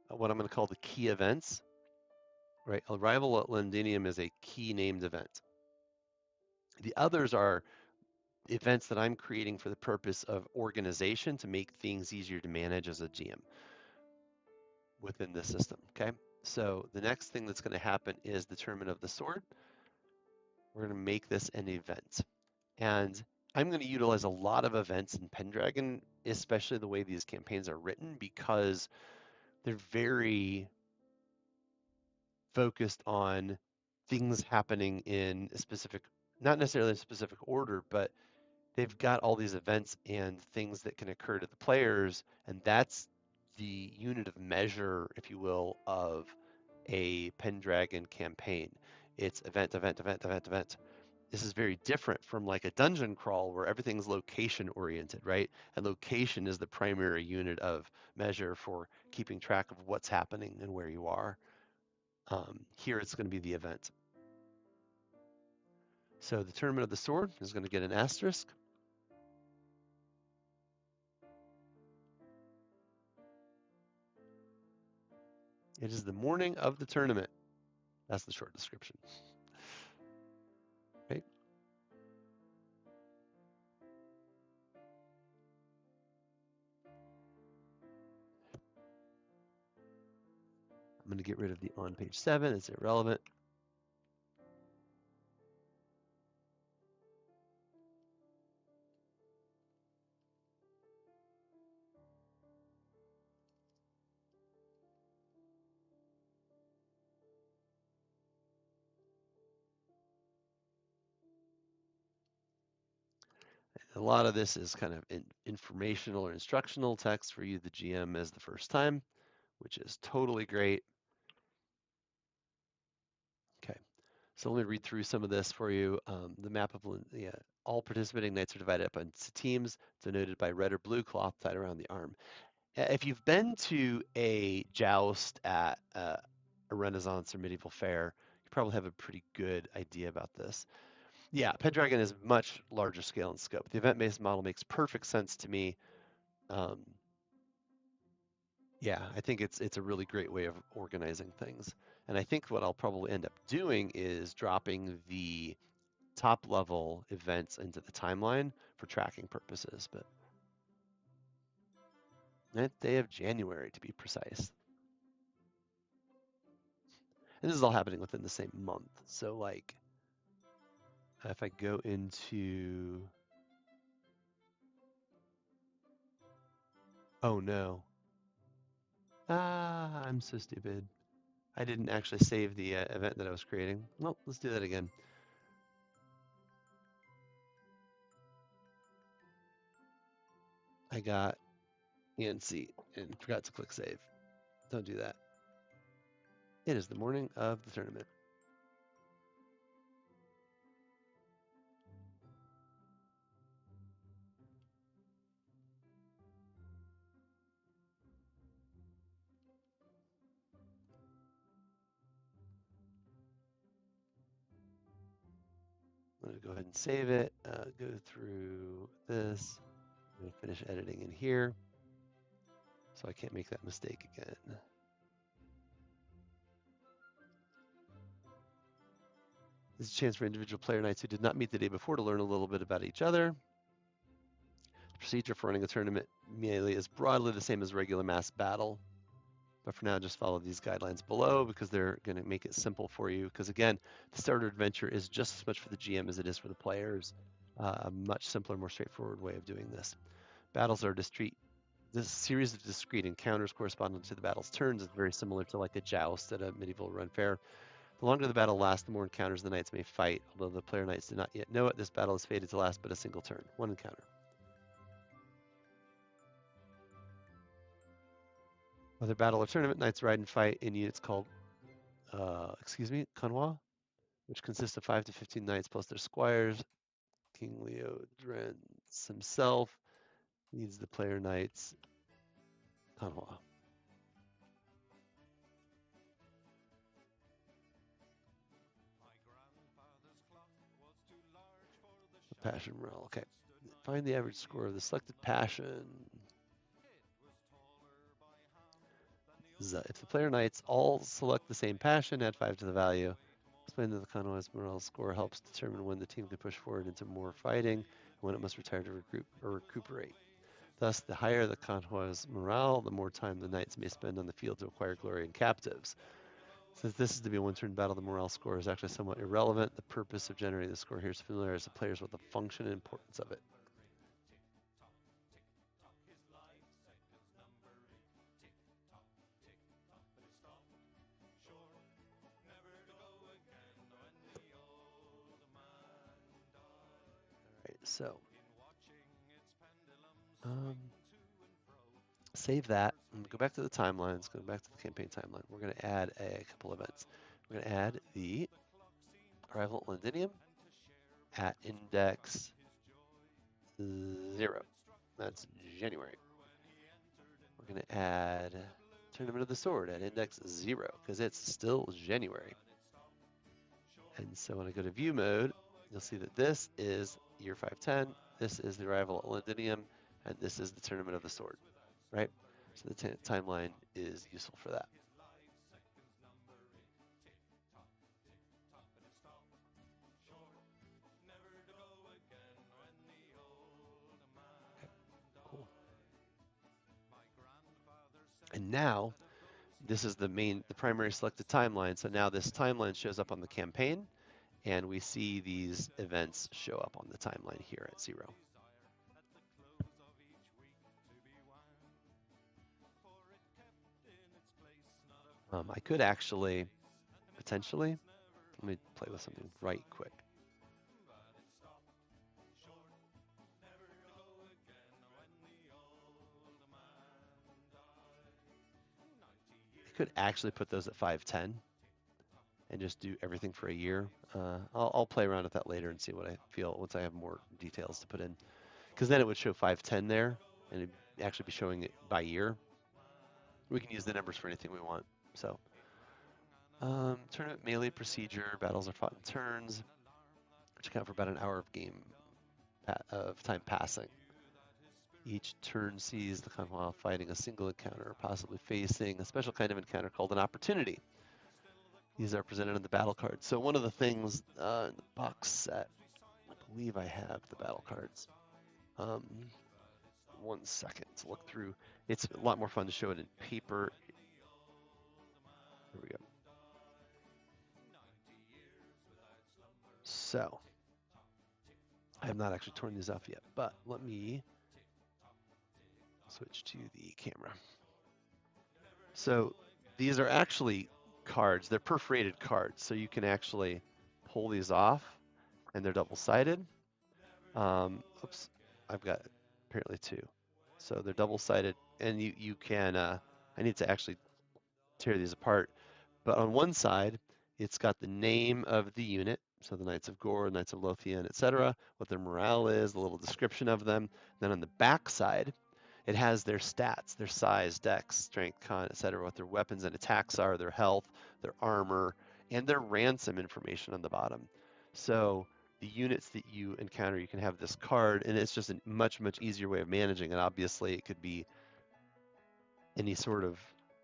[SPEAKER 1] what I'm going to call the key events. Right, Arrival at Londinium is a key named event. The others are events that I'm creating for the purpose of organization to make things easier to manage as a GM within the system. Okay, so the next thing that's going to happen is the Tournament of the Sword. We're going to make this an event, and I'm going to utilize a lot of events in Pendragon, especially the way these campaigns are written, because they're very focused on things happening in a specific, not necessarily a specific order, but they've got all these events and things that can occur to the players, and that's the unit of measure, if you will, of a Pendragon campaign. It's event, event, event, event, event. This is very different from like a dungeon crawl where everything's location oriented, right? And location is the primary unit of measure for keeping track of what's happening and where you are. Here it's going to be the event. So the Tournament of the Sword is going to get an asterisk. It is the morning of the tournament. That's the short description. Right? I'm going to get rid of the on page 7. It's irrelevant. A lot of this is kind of informational or instructional text for you, the GM, as the first time, which is totally great. Okay, so let me read through some of this for you. The map of all participating knights are divided up into teams denoted by red or blue cloth tied around the arm. If you've been to a joust at a Renaissance or medieval fair, you probably have a pretty good idea about this. Yeah, Pendragon is much larger scale and scope. The event-based model makes perfect sense to me. Yeah, I think it's a really great way of organizing things. And I think what I'll probably end up doing is dropping the top level events into the timeline for tracking purposes. But 9th day of January, to be precise. And this is all happening within the same month. So like, if I go into, oh no. I'm so stupid. I didn't actually save the event that I was creating. Well, let's do that again. I got ENC and forgot to click save. Don't do that. It is the morning of the tournament. I'm going to go ahead and save it, go through this. I'm going to finish editing in here so I can't make that mistake again. This is a chance for individual player knights who did not meet the day before to learn a little bit about each other. The procedure for running a tournament melee is broadly the same as regular mass battle. But for now, just follow these guidelines below because they're going to make it simple for you. Because again, the starter adventure is just as much for the GM as it is for the players. A much simpler, more straightforward way of doing this. Battles are discrete. This series of discrete encounters corresponding to the battle's turns is very similar to like a joust at a medieval run fair. The longer the battle lasts, the more encounters the knights may fight. Although the player knights do not yet know it, this battle is fated to last but a single turn, one encounter. Whether battle or tournament, knights ride and fight in units called, convois, which consists of 5 to 15 knights plus their squires. King Leodrens himself leads the player knights convois. The passion roll. Okay. Find the average score of the selected passion. If the player knights all select the same passion, add 5 to the value. Explain that the convoi's morale score helps determine when the team can push forward into more fighting and when it must retire to regroup or recuperate. Thus, the higher the convoi's morale, the more time the knights may spend on the field to acquire glory and captives. Since this is to be a one-turn battle, the morale score is actually somewhat irrelevant. The purpose of generating the score here is to familiarize the players with the function and importance of it. So, save that and go back to the timelines, go back to the campaign timeline. We're going to add a couple events. We're going to add the arrival at Londinium at index 0. That's January. We're going to add Tournament of the Sword at index 0 because it's still January. And so when I go to view mode, you'll see that this is year 510, this is the arrival at Londinium, and this is the Tournament of the Sword, right? So the timeline is useful for that. Okay, cool. And now, this is the primary selected timeline. So now this timeline shows up on the campaign, and we see these events show up on the timeline here at 0. I could actually, potentially, let me play with something right quick. could actually put those at 510 and just do everything for a year. I'll play around with that later and see what I feel once I have more details to put in. Because then it would show 510 there, and it'd actually be showing it by year. We can use the numbers for anything we want. So, tournament melee procedure, battles are fought in turns, which account for about an hour of game of time passing. Each turn sees the Kanhua fighting a single encounter, or possibly facing a special kind of encounter called an opportunity. These are presented on the battle cards. So one of the things in the box set, I believe I have the battle cards. 1 second to look through. It's a lot more fun to show it in paper. Here we go. So, I have not actually torn these off yet, but let me switch to the camera. So, these are actually cards. They're perforated cards, so you can actually pull these off, and they're double-sided. Oops, I've got apparently 2. So they're double-sided, and you can, I need to actually tear these apart, but on one side, it's got the name of the unit, so the Knights of Gore, Knights of Lothian, etc., what their morale is, a little description of them. Then on the back side, it has their stats, their size, dex, strength, con, etc., what their weapons and attacks are, their health, their armor, and their ransom information on the bottom. So the units that you encounter, you can have this card, and it's just a much, much easier way of managing it. Obviously, it could be any sort of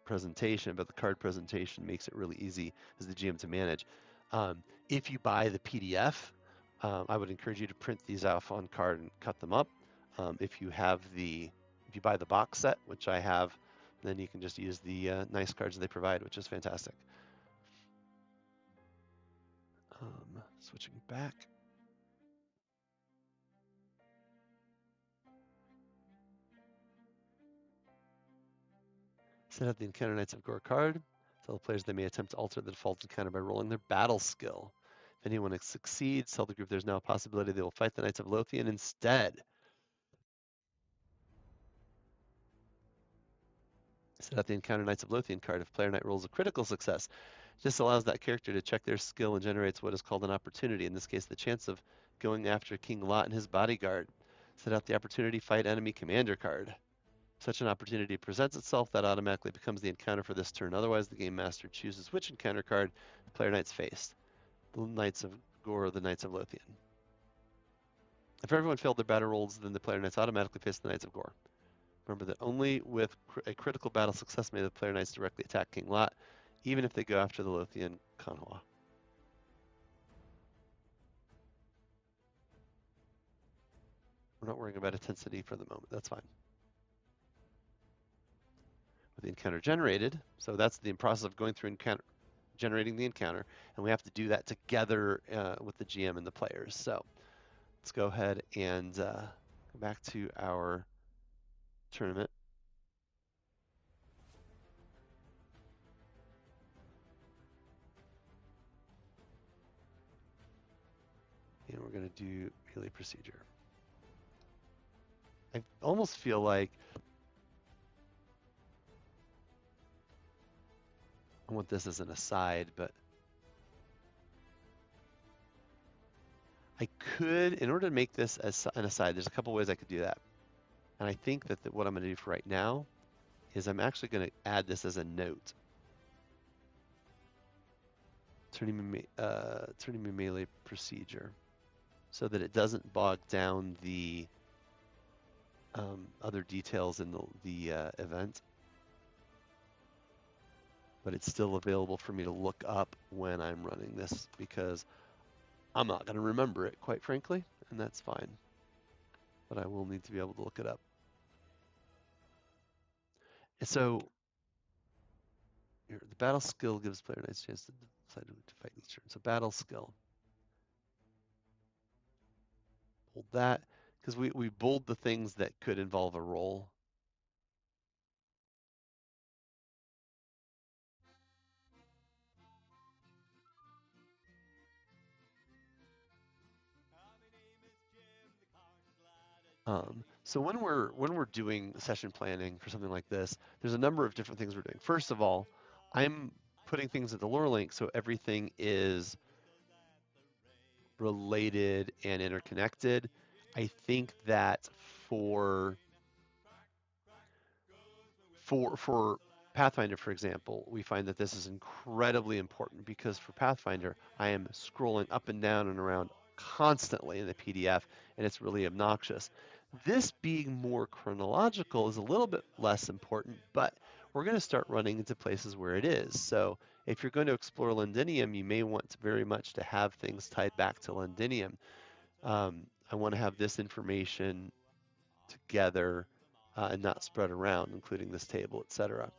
[SPEAKER 1] presentation, but the card presentation makes it really easy as the GM to manage. If you buy the PDF, I would encourage you to print these off on card and cut them up. If you buy the box set, which I have, then you can just use the nice cards they provide, which is fantastic. Switching back. Set up the Encounter Knights of Gore card. Tell the players they may attempt to alter the default encounter by rolling their battle skill. If anyone succeeds, tell the group there's now a possibility they will fight the Knights of Lothian instead. Set out the Encounter Knights of Lothian card. If player knight rolls a critical success, this allows that character to check their skill and generates what is called an opportunity, in this case the chance of going after King Lot and his bodyguard. Set out the opportunity fight enemy commander card. Such an opportunity presents itself, that automatically becomes the encounter for this turn. Otherwise, the game master chooses which encounter card the player knights face. The Knights of Gore or the Knights of Lothian. If everyone failed their battle rolls, then the player knights automatically face the Knights of Gore. Remember that only with a critical battle success may the player knights directly attack King Lot, even if they go after the Lothian Kanhua. We're not worrying about intensity for the moment. That's fine. With the encounter generated, so that's the process of going through encounter, generating the encounter, and we have to do that together with the GM and the players. So let's go ahead and go back to our tournament. And we're going to do melee procedure. I almost feel like I want this as an aside, but I could, in order to make this as an aside, there's a couple ways I could do that. And I think that what I'm going to do for right now is I'm actually going to add this as a note. Turning melee procedure, so that it doesn't bog down the other details in the event, but it's still available for me to look up when I'm running this, because I'm not going to remember it, quite frankly, and that's fine. But I will need to be able to look it up. And so here, the battle skill gives player knights a chance to decide to fight each turn. So battle skill. Bold that, because we bold the things that could involve a roll. So when we're doing session planning for something like this, there's a number of different things we're doing. First of all, I'm putting things at the lore link so everything is related and interconnected. I think that for for Pathfinder, for example, we find that this is incredibly important because for Pathfinder, I am scrolling up and down and around constantly in the PDF, and it's really obnoxious. This being more chronological is a little bit less important, but we're going to start running into places where it is. So if you're going to explore Londinium, you may want to very much to have things tied back to Londinium. I want to have this information together and not spread around, including this table, etc.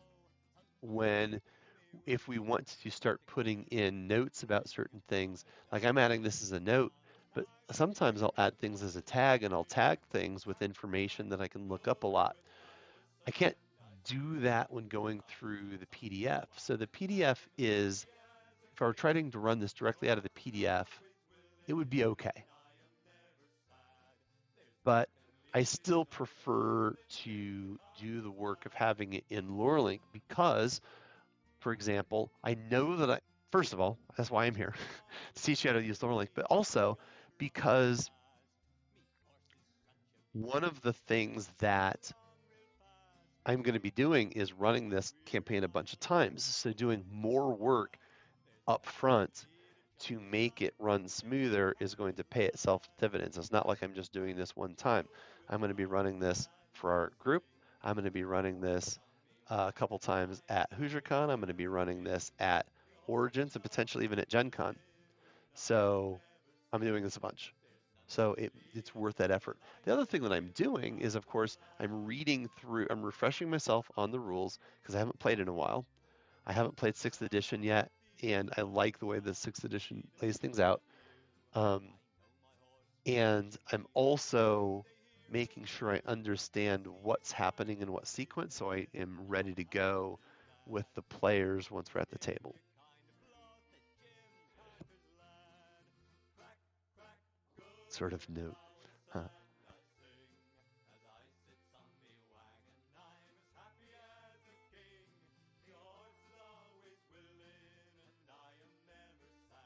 [SPEAKER 1] If we want to start putting in notes about certain things, like I'm adding this as a note, but sometimes I'll add things as a tag and I'll tag things with information that I can look up a lot. I can't do that when going through the PDF. So the PDF is, if I were trying to run this directly out of the PDF, it would be okay. But I still prefer to do the work of having it in LoreLink because, for example, I know that first of all, that's why I'm here, to teach you how to use LoreLink, but also because one of the things that I'm going to be doing is running this campaign a bunch of times. So doing more work up front to make it run smoother is going to pay itself dividends. It's not like I'm just doing this one time. I'm going to be running this for our group. I'm going to be running this a couple times at HoosierCon. I'm going to be running this at Origins and potentially even at Gen Con. So I'm doing this a bunch. So it's worth that effort. The other thing that I'm doing is, of course, I'm refreshing myself on the rules because I haven't played in a while. I haven't played 6th edition yet, and I like the way the 6th edition lays things out. And I'm also making sure I understand what's happening in what sequence, so I am ready to go with the players once we're at the table. Sort of note. Huh.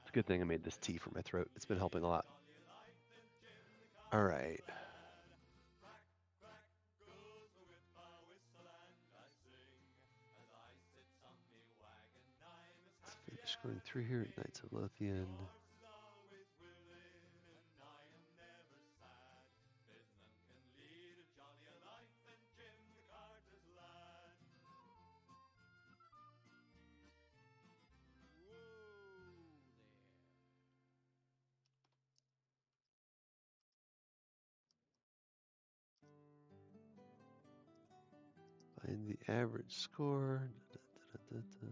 [SPEAKER 1] It's a good thing I made this tea for my throat. It's been helping a lot. All right. Let's finish going through here. Knights of Lothian. Find the average score. Da, da, da,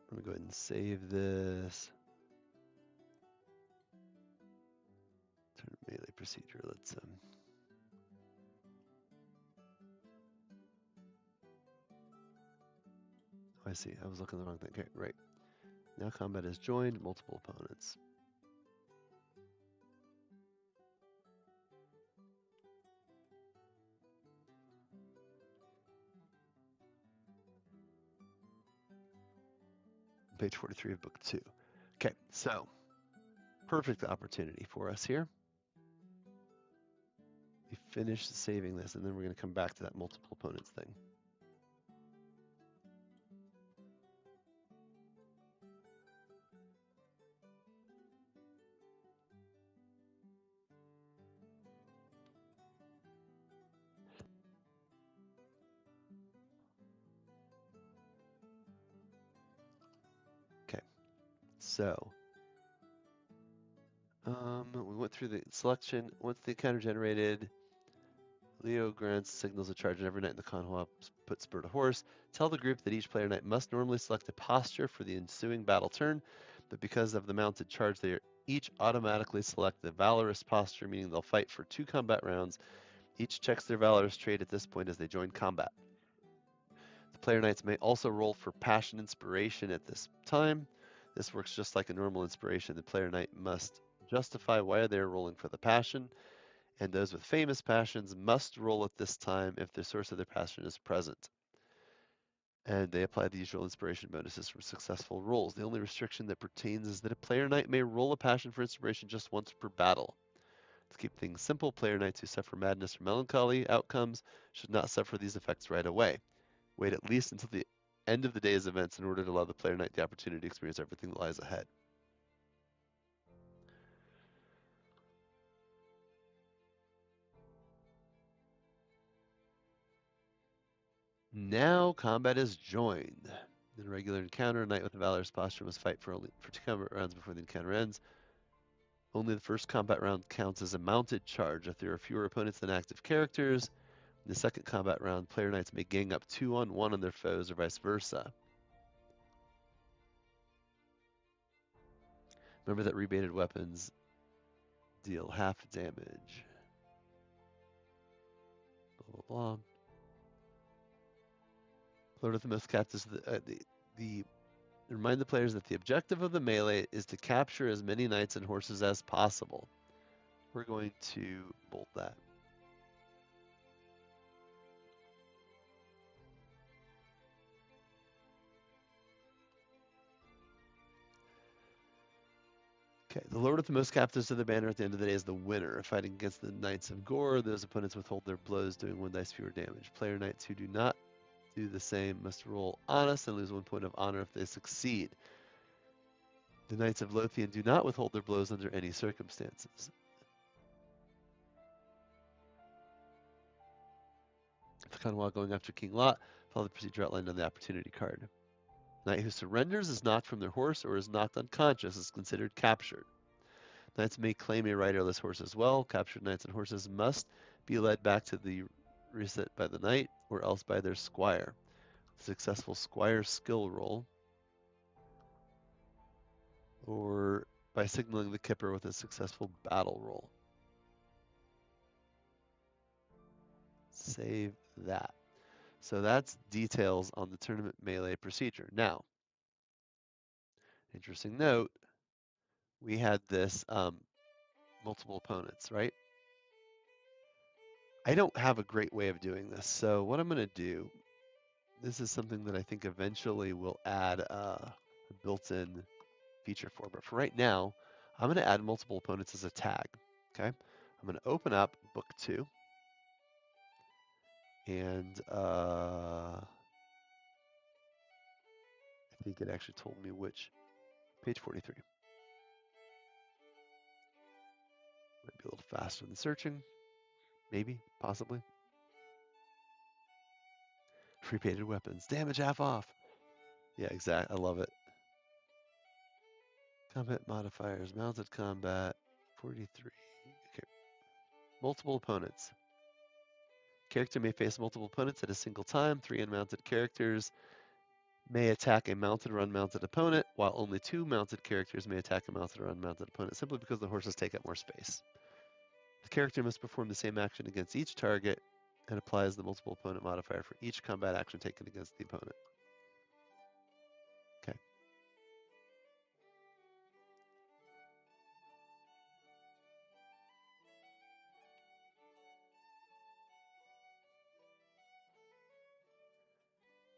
[SPEAKER 1] I'm gonna go ahead and save this. Turn melee procedure. Let's Oh, I see. I was looking at the wrong thing. Okay, right. Now combat has joined multiple opponents. Page 43 of book 2. Okay, so perfect opportunity for us here. We finish saving this, and then we're going to come back to that multiple opponents thing. Okay, so we went through the selection. Once the encounter generated, Leo grants signals a charge, and every knight in the con hop put spur to horse. Tell the group that each player knight must normally select a posture for the ensuing battle turn, but because of the mounted charge, they each automatically select the valorous posture, meaning they'll fight for 2 combat rounds. Each checks their valorous trait at this point as they join combat. Player knights may also roll for passion inspiration at this time. This works just like a normal inspiration. The player knight must justify why they are rolling for the passion, and those with famous passions must roll at this time if the source of their passion is present. And they apply the usual inspiration bonuses for successful rolls. The only restriction that pertains is that a player knight may roll a passion for inspiration just once per battle. To keep things simple, player knights who suffer madness or melancholy outcomes should not suffer these effects right away. Wait at least until the end of the day's events in order to allow the player knight the opportunity to experience everything that lies ahead. Now combat is joined. In a regular encounter, a knight with a valorous posture must fight for 2 combat rounds before the encounter ends. Only the first combat round counts as a mounted charge. If there are fewer opponents than active characters, in the second combat round, player knights may gang up 2-on-1 on their foes or vice versa. Remember that rebated weapons deal half damage. Blah, blah, blah. Lord of the Most captives. Remind the players that the objective of the melee is to capture as many knights and horses as possible. We're going to bold that. Okay, the Lord with the most captives of the banner at the end of the day is the winner. Fighting against the Knights of Gore, those opponents withhold their blows, doing 1 dice fewer damage. Player knights who do not do the same must roll honest and lose 1 point of honor if they succeed. The Knights of Lothian do not withhold their blows under any circumstances. The Kanwa going after King Lot, follow the procedure outlined on the opportunity card. Knight who surrenders is knocked from their horse or is knocked unconscious is considered captured. Knights may claim a riderless horse as well. Captured knights and horses must be led back to the reset by the knight or else by their squire. Successful squire skill roll, or by signaling the kipper with a successful battle roll. Save that. So that's details on the tournament melee procedure. Now, interesting note, we had this multiple opponents, right? I don't have a great way of doing this. So what I'm going to do, this is something that I think eventually will add a built-in feature for. But for right now, I'm going to add multiple opponents as a tag. Okay, I'm going to open up book 2, and I think it actually told me which. Page 43. Might be a little faster than searching. Maybe, possibly. Prepated weapons. Damage half off. Yeah, exactly. I love it. Combat modifiers. Mounted combat. 43. Okay. Multiple opponents. Character may face multiple opponents at a single time. 3 unmounted characters may attack a mounted or unmounted opponent, while only 2 mounted characters may attack a mounted or unmounted opponent, simply because the horses take up more space. The character must perform the same action against each target and applies the multiple opponent modifier for each combat action taken against the opponent. Okay.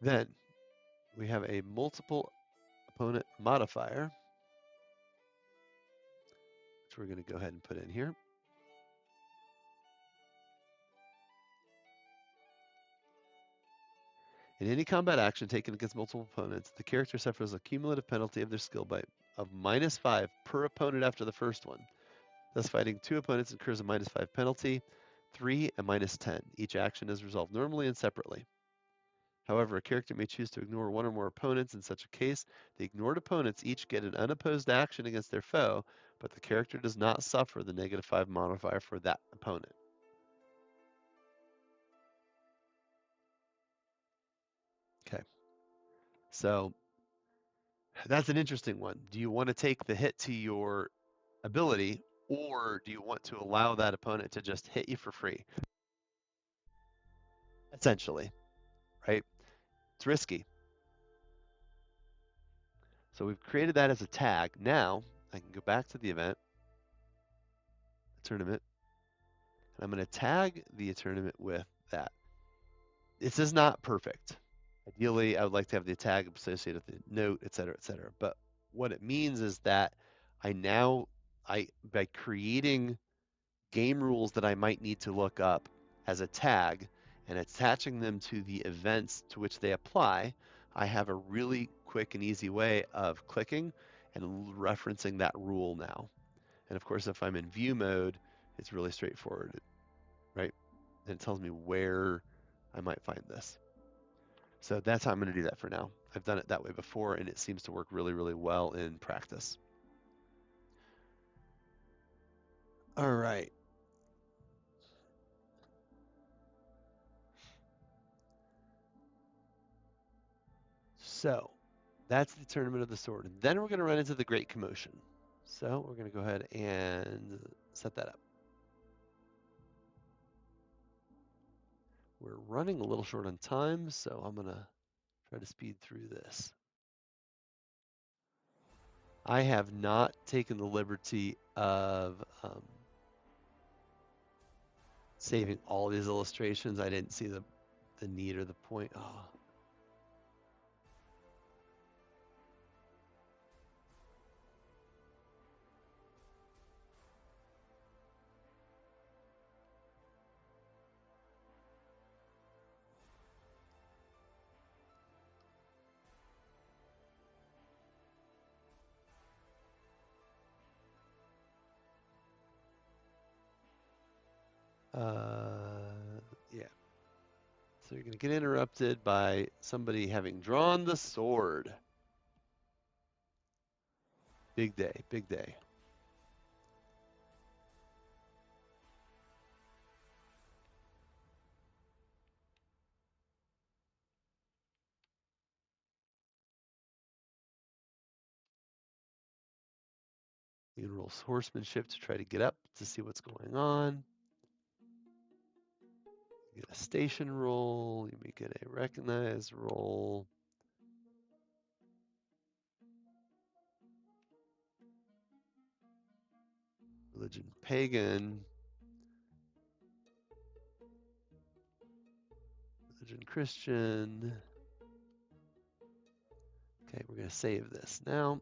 [SPEAKER 1] Then we have a multiple opponent modifier, which we're going to go ahead and put in here. In any combat action taken against multiple opponents, the character suffers a cumulative penalty of their skill of -5 per opponent after the first one. Thus, fighting 2 opponents incurs a -5 penalty, 3 a -10. Each action is resolved normally and separately. However, a character may choose to ignore 1 or more opponents. In such a case, the ignored opponents each get an unopposed action against their foe, but the character does not suffer the -5 modifier for that opponent. Okay. So that's an interesting one. Do you want to take the hit to your ability, or do you want to allow that opponent to just hit you for free? Essentially, right? It's risky. So we've created that as a tag. Now I can go back to the event, tournament, and I'm going to tag the tournament with that. This is not perfect. Ideally, I would like to have the tag associated with the note, et cetera, et cetera. But what it means is that by creating game rules that I might need to look up as a tag and attaching them to the events to which they apply, I have a really quick and easy way of clicking and referencing that rule now. And of course, if I'm in view mode, it's really straightforward, right? And it tells me where I might find this. So that's how I'm going to do that for now. I've done it that way before, and it seems to work really, really well in practice. All right. So that's the Tournament of the Sword. And then we're going to run into the Great Commotion. So we're going to go ahead and set that up. We're running a little short on time, so I'm going to try to speed through this. I have not taken the liberty of saving all these illustrations. I didn't see the need or the point. Oh. Yeah. So you're going to get interrupted by somebody having drawn the sword. Big day, big day. You can roll horsemanship to try to get up to see what's going on. You get a station roll. You may get a recognize roll. Religion pagan. Religion Christian. Okay, we're going to save this. Now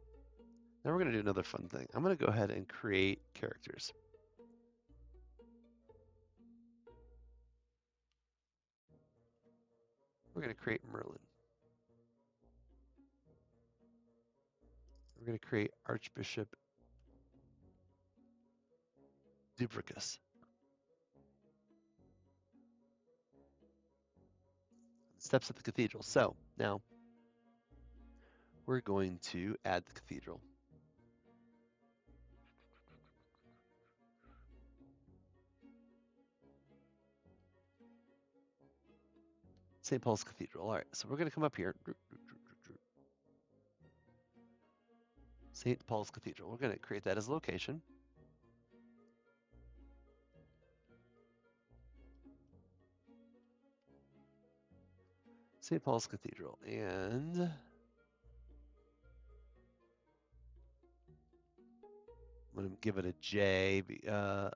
[SPEAKER 1] we're going to do another fun thing. I'm going to go ahead and create characters. We're going to create Merlin. We're going to create Archbishop Dubricus. Steps of the cathedral. So now we're going to add the cathedral. St. Paul's Cathedral. All right, so we're going to come up here. St. Paul's Cathedral. We're going to create that as a location. St. Paul's Cathedral. And I'm going to give it a J.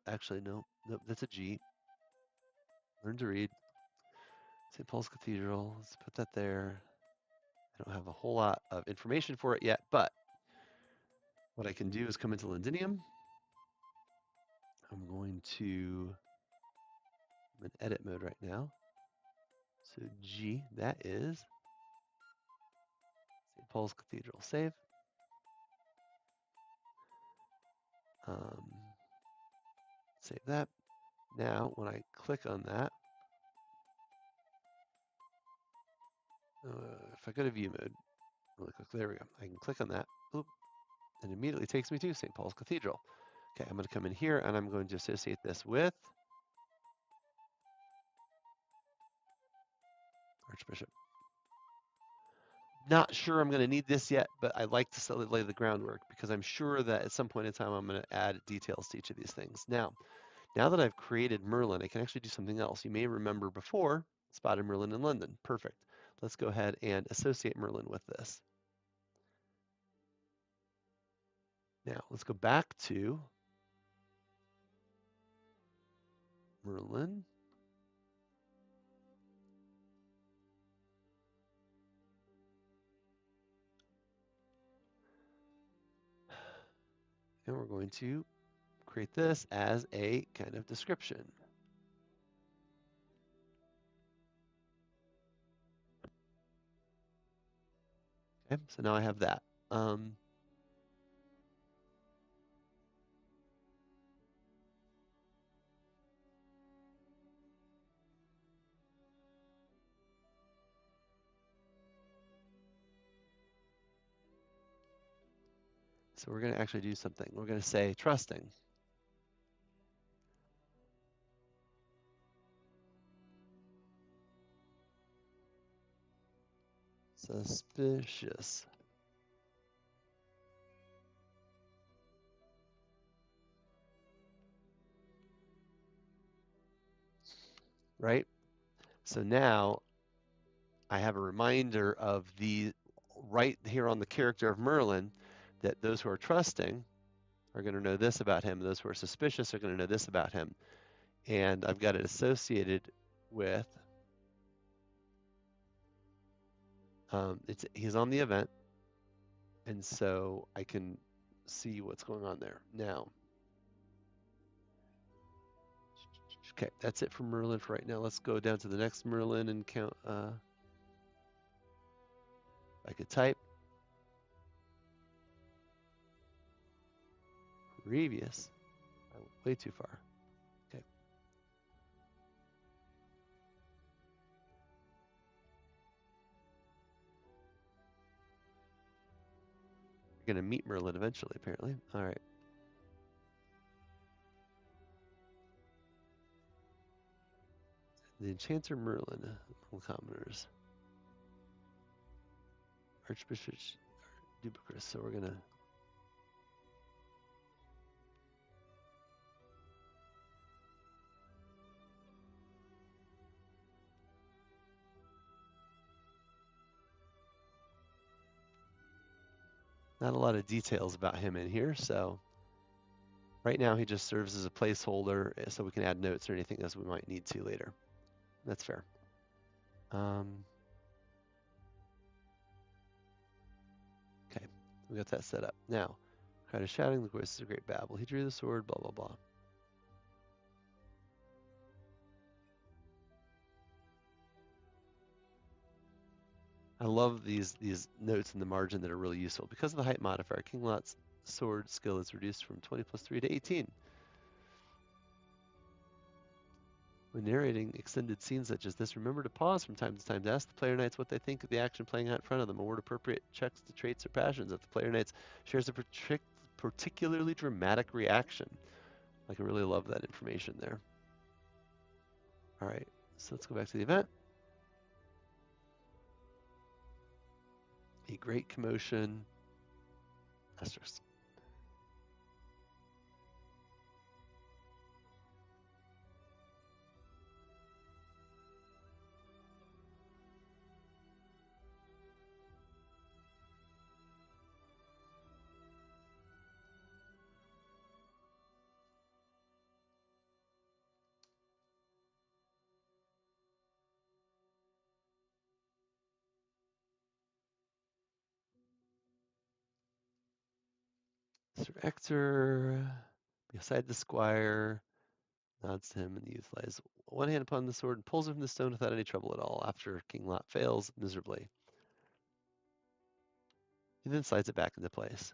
[SPEAKER 1] Actually, no, that's a G. Learn to read. St. Paul's Cathedral. Let's put that there. I don't have a whole lot of information for it yet, but what I can do is come into Londinium. I'm going to, I'm in edit mode right now. So G, that is St. Paul's Cathedral. Save. Save that. Now, when I click on that, if I go to view mode, really quick, there we go. I can click on that, oop, and it immediately takes me to St. Paul's Cathedral. Okay, I'm going to come in here and I'm going to associate this with Archbishop. Not sure I'm going to need this yet, but I like to lay the groundwork because I'm sure that at some point in time I'm going to add details to each of these things. Now that I've created Merlin, I can actually do something else. You may remember before, spotted Merlin in London. Perfect. let's go ahead and associate Merlin with this. Now, let's go back to Merlin. And we're going to create this as a kind of description. Okay, so now I have that. So we're going to actually do something. We're going to say trusting. Suspicious. Right? So now I have a reminder of the right here on the character of Merlin that those who are trusting are going to know this about him. Those who are suspicious are going to know this about him. And I've got it associated with, he's on the event. And so I can see what's going on there. Now, okay, that's it for Merlin for right now. Let's go down to the next Merlin and count. I could type previous. I went way too far. Okay. You're going to meet Merlin eventually, apparently. All right. The Enchanter Merlin, commoners. Archbishop Dubicus. So we're going to. Not a lot of details about him in here, so right now he just serves as a placeholder so we can add notes or anything else we might need to later. That's fair. Okay, we got that set up. Now, crowd is shouting, the voice is a great babble. He drew the sword, blah, blah, blah. I love these notes in the margin that are really useful. Because of the height modifier, King Lot's sword skill is reduced from 20 plus 3 to 18. When narrating extended scenes such as this, remember to pause from time to time to ask the player knights what they think of the action playing out in front of them. Award appropriate checks to traits or passions if the player knights shares a particularly dramatic reaction. I can really love that information there. All right, so let's go back to the event. A great commotion. Asterisk. Sir Ector, beside the squire, nods to him, and the youth lies one hand upon the sword and pulls it from the stone without any trouble at all, after King Lot fails miserably. He then slides it back into place.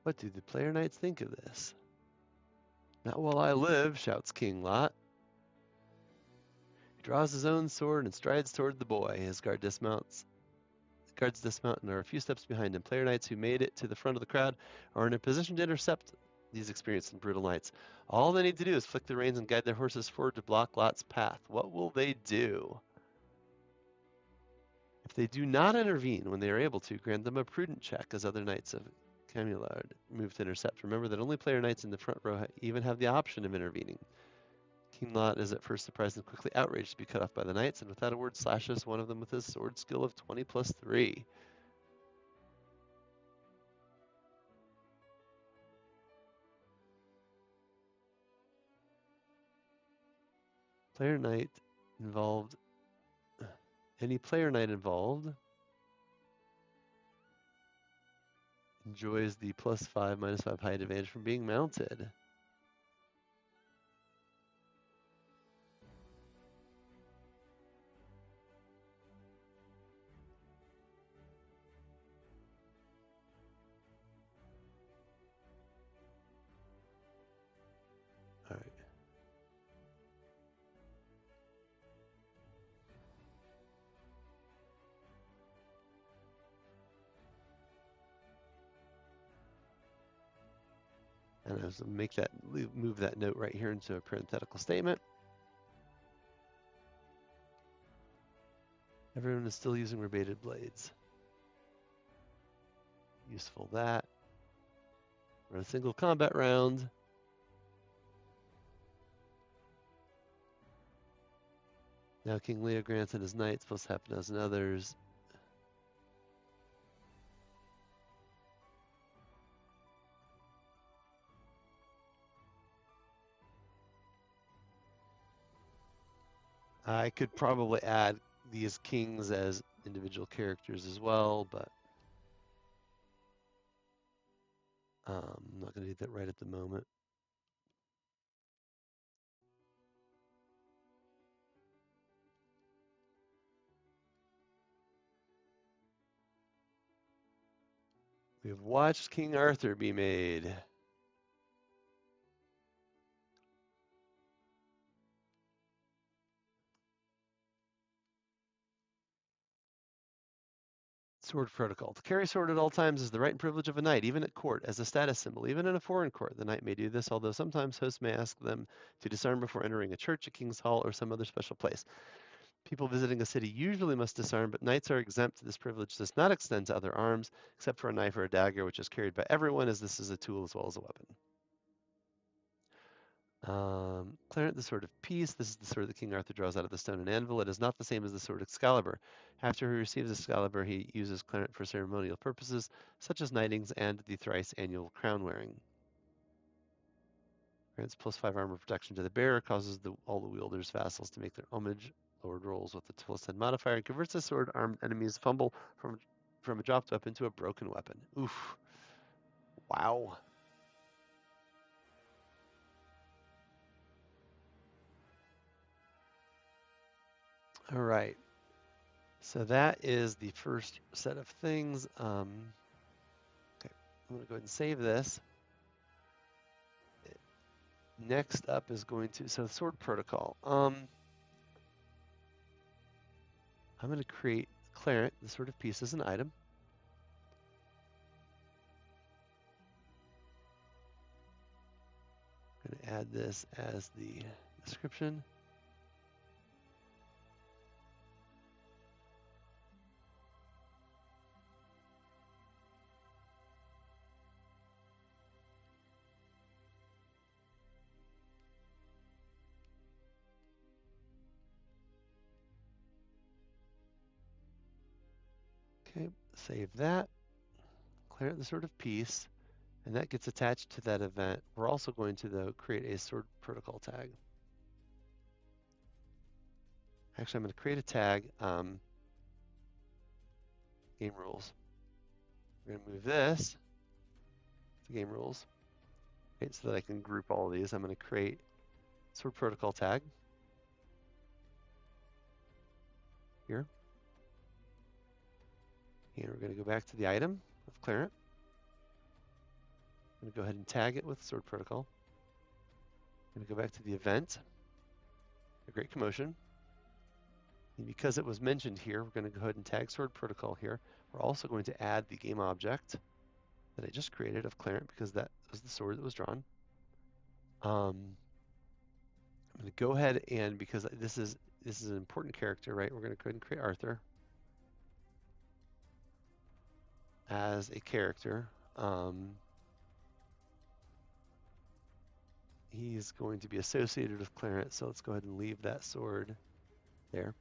[SPEAKER 1] What do the player knights think of this? Not while I live, shouts King Lot. He draws his own sword and strides toward the boy. His guards dismount and are a few steps behind him. Player knights who made it to the front of the crowd are in a position to intercept These experienced and brutal knights. All they need to do is flick the reins and guide their horses forward to block Lot's path. What will they do? If they do not intervene when they are able to, grant them a prudent check as other knights of Camulard move to intercept. Remember that only player knights in the front row even have the option of intervening. King Lot is at first surprised and quickly outraged to be cut off by the knights, and without a word slashes one of them with his sword skill of 20 plus 3. Player knight involved. Any player knight involved enjoys the +5, -5 height advantage from being mounted. All right. And I was make that move that note right here into a parenthetical statement. Everyone is still using rebated blades. Useful that. Run a single combat round. Now King Leo grants and his knights plus half a dozen others. I could probably add these kings as individual characters as well, but I'm not going to do that right at the moment. We have watched King Arthur be made. Sword protocol. To carry sword at all times is the right and privilege of a knight, even at court, as a status symbol. Even in a foreign court, the knight may do this, although sometimes hosts may ask them to disarm before entering a church, a king's hall, or some other special place. People visiting a city usually must disarm, but knights are exempt. This privilege does not extend to other arms, except for a knife or a dagger, which is carried by everyone, as this is a tool as well as a weapon. Clarent, the Sword of Peace. This is the sword that King Arthur draws out of the stone and anvil. It is not the same as the sword Excalibur. After he receives Excalibur, he uses Clarent for ceremonial purposes, such as knightings and the thrice annual crown wearing. Grants +5 armor protection to the bearer, causes all the wielder's vassals to make their homage. Lowered rolls with the +10 modifier, and converts the sword armed enemies fumble from a dropped weapon to a broken weapon. Oof. Wow. All right. So that is the first set of things. Okay, I'm going to go ahead and save this. Next up is going to, so sword protocol. I'm going to create Clarent, the Sword of Peace, as an item. I'm going to add this as the description. Okay, save that. Clarent, the Sword of Peace, and that gets attached to that event. We're also going to, though, create a sword protocol tag. Actually, I'm going to create a tag, game rules. We're going to move this to game rules, right, so that I can group all of these. I'm going to create sword protocol tag here. And we're going to go back to the item of Clarent. I'm going to go ahead and tag it with sword protocol. I'm going to go back to the event, a great commotion. And because it was mentioned here, we're going to go ahead and tag sword protocol here. We're also going to add the game object that I just created of Clarent because that was the sword that was drawn. I'm going to go ahead and, because this is an important character, right? We're going to go ahead and create Arthur as a character. He's going to be associated with Clarent, so let's go ahead and leave that sword there.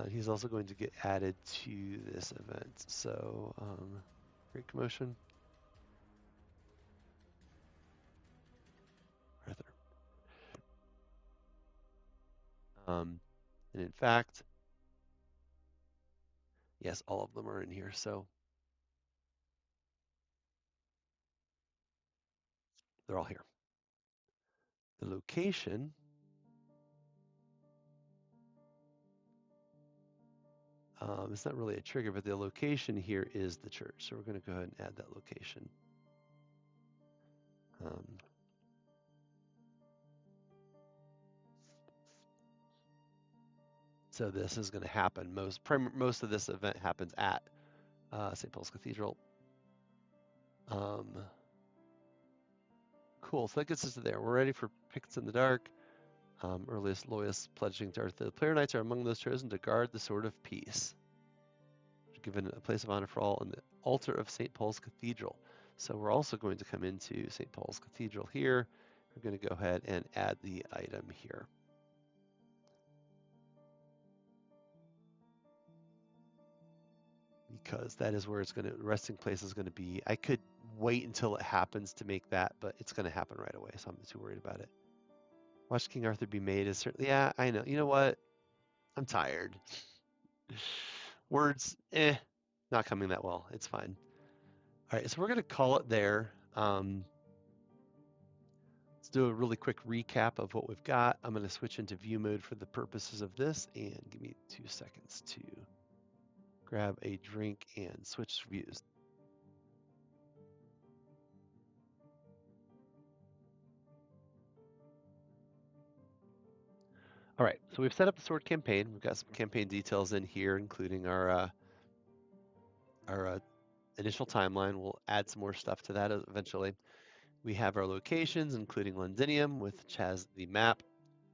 [SPEAKER 1] He's also going to get added to this event. So, Great Commotion. Arthur. And in fact, yes, all of them are in here. So they're all here. The location it's not really a trigger, but the location here is the church. So we're going to go ahead and add that location. So this is going to happen. Most of this event happens at St. Paul's Cathedral. Cool. So that gets us to there. We're ready for Picts in the Dark. Earliest loyalists pledging to Arthur. The player knights are among those chosen to guard the Sword of Peace. Given a place of honor for all in the altar of St. Paul's Cathedral. So we're also going to come into St. Paul's Cathedral here. We're going to go ahead and add the item here. Because that is where it's going to, resting place is going to be. I could wait until it happens to make that, but it's going to happen right away, so I'm not too worried about it. Watch King Arthur be made is certainly, yeah, I know. You know what? I'm tired. Words, not coming that well. It's fine. All right, so we're going to call it there. Let's do a really quick recap of what we've got. I'm going to switch into view mode for the purposes of this, and give me 2 seconds to grab a drink and switch views. All right, so we've set up the sword campaign. We've got some campaign details in here, including our initial timeline. We'll add some more stuff to that eventually. We have our locations, including Londinium, which has the map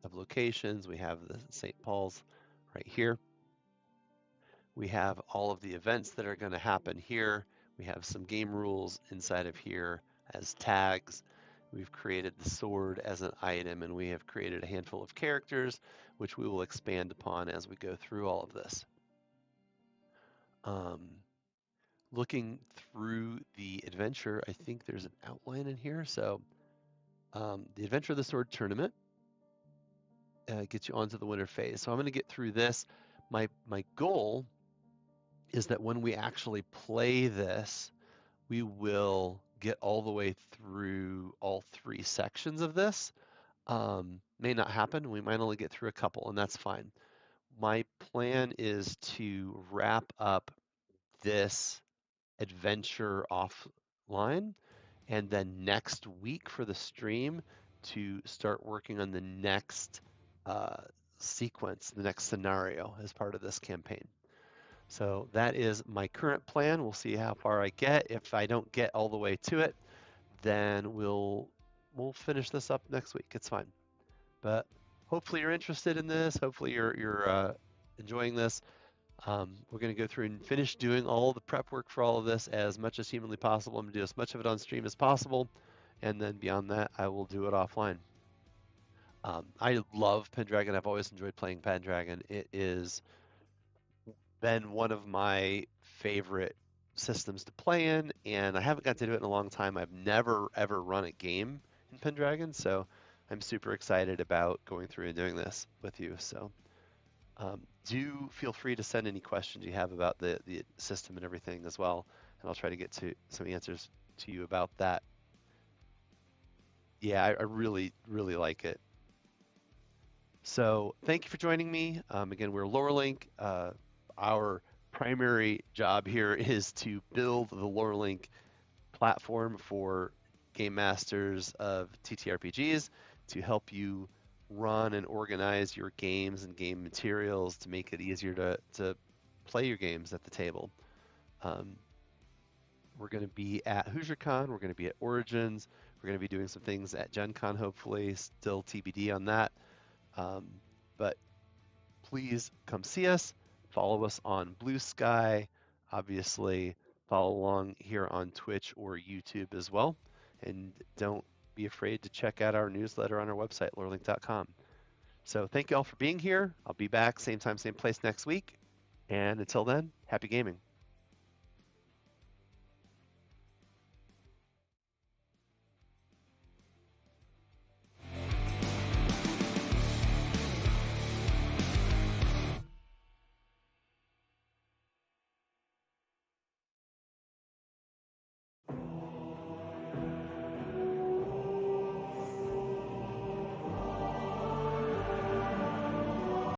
[SPEAKER 1] of locations. We have the St. Paul's right here. We have all of the events that are going to happen here. We have some game rules inside of here as tags. We've created the sword as an item, and we have created a handful of characters, which we will expand upon as we go through all of this. Looking through the adventure, I think there's an outline in here. So the Adventure of the Sword Tournament gets you onto the winter phase. So I'm going to get through this. My goal is that when we actually play this, we will get all the way through all 3 sections of this. May not happen. We might only get through a couple, and that's fine. My plan is to wrap up this adventure offline, and then next week for the stream to start working on the next sequence, the next scenario as part of this campaign. So that is my current plan. We'll see how far I get. If I don't get all the way to it, then we'll finish this up next week. It's fine. But hopefully you're interested in this. Hopefully you're enjoying this. We're going to go through and finish doing all the prep work for all of this as much as humanly possible. I'm going to do as much of it on stream as possible. And then beyond that, I will do it offline. I love Pendragon. I've always enjoyed playing Pendragon. It is been one of my favorite systems to play in, and I haven't got to do it in a long time. I've never ever run a game in Pendragon, so I'm super excited about going through and doing this with you. So do feel free to send any questions you have about the system and everything as well, and I'll try to get to some answers to you about that. Yeah, I really, really like it. So thank you for joining me. Again, we're LoreLink. Our primary job here is to build the LoreLink platform for game masters of TTRPGs to help you run and organize your games and game materials to make it easier to play your games at the table. We're going to be at HoosierCon. We're going to be at Origins. We're going to be doing some things at Gen Con, hopefully. Still TBD on that. But please come see us. Follow us on Blue Sky. Obviously, follow along here on Twitch or YouTube as well. And don't be afraid to check out our newsletter on our website, lorelink.com. So thank you all for being here. I'll be back same time, same place next week. And until then, happy gaming.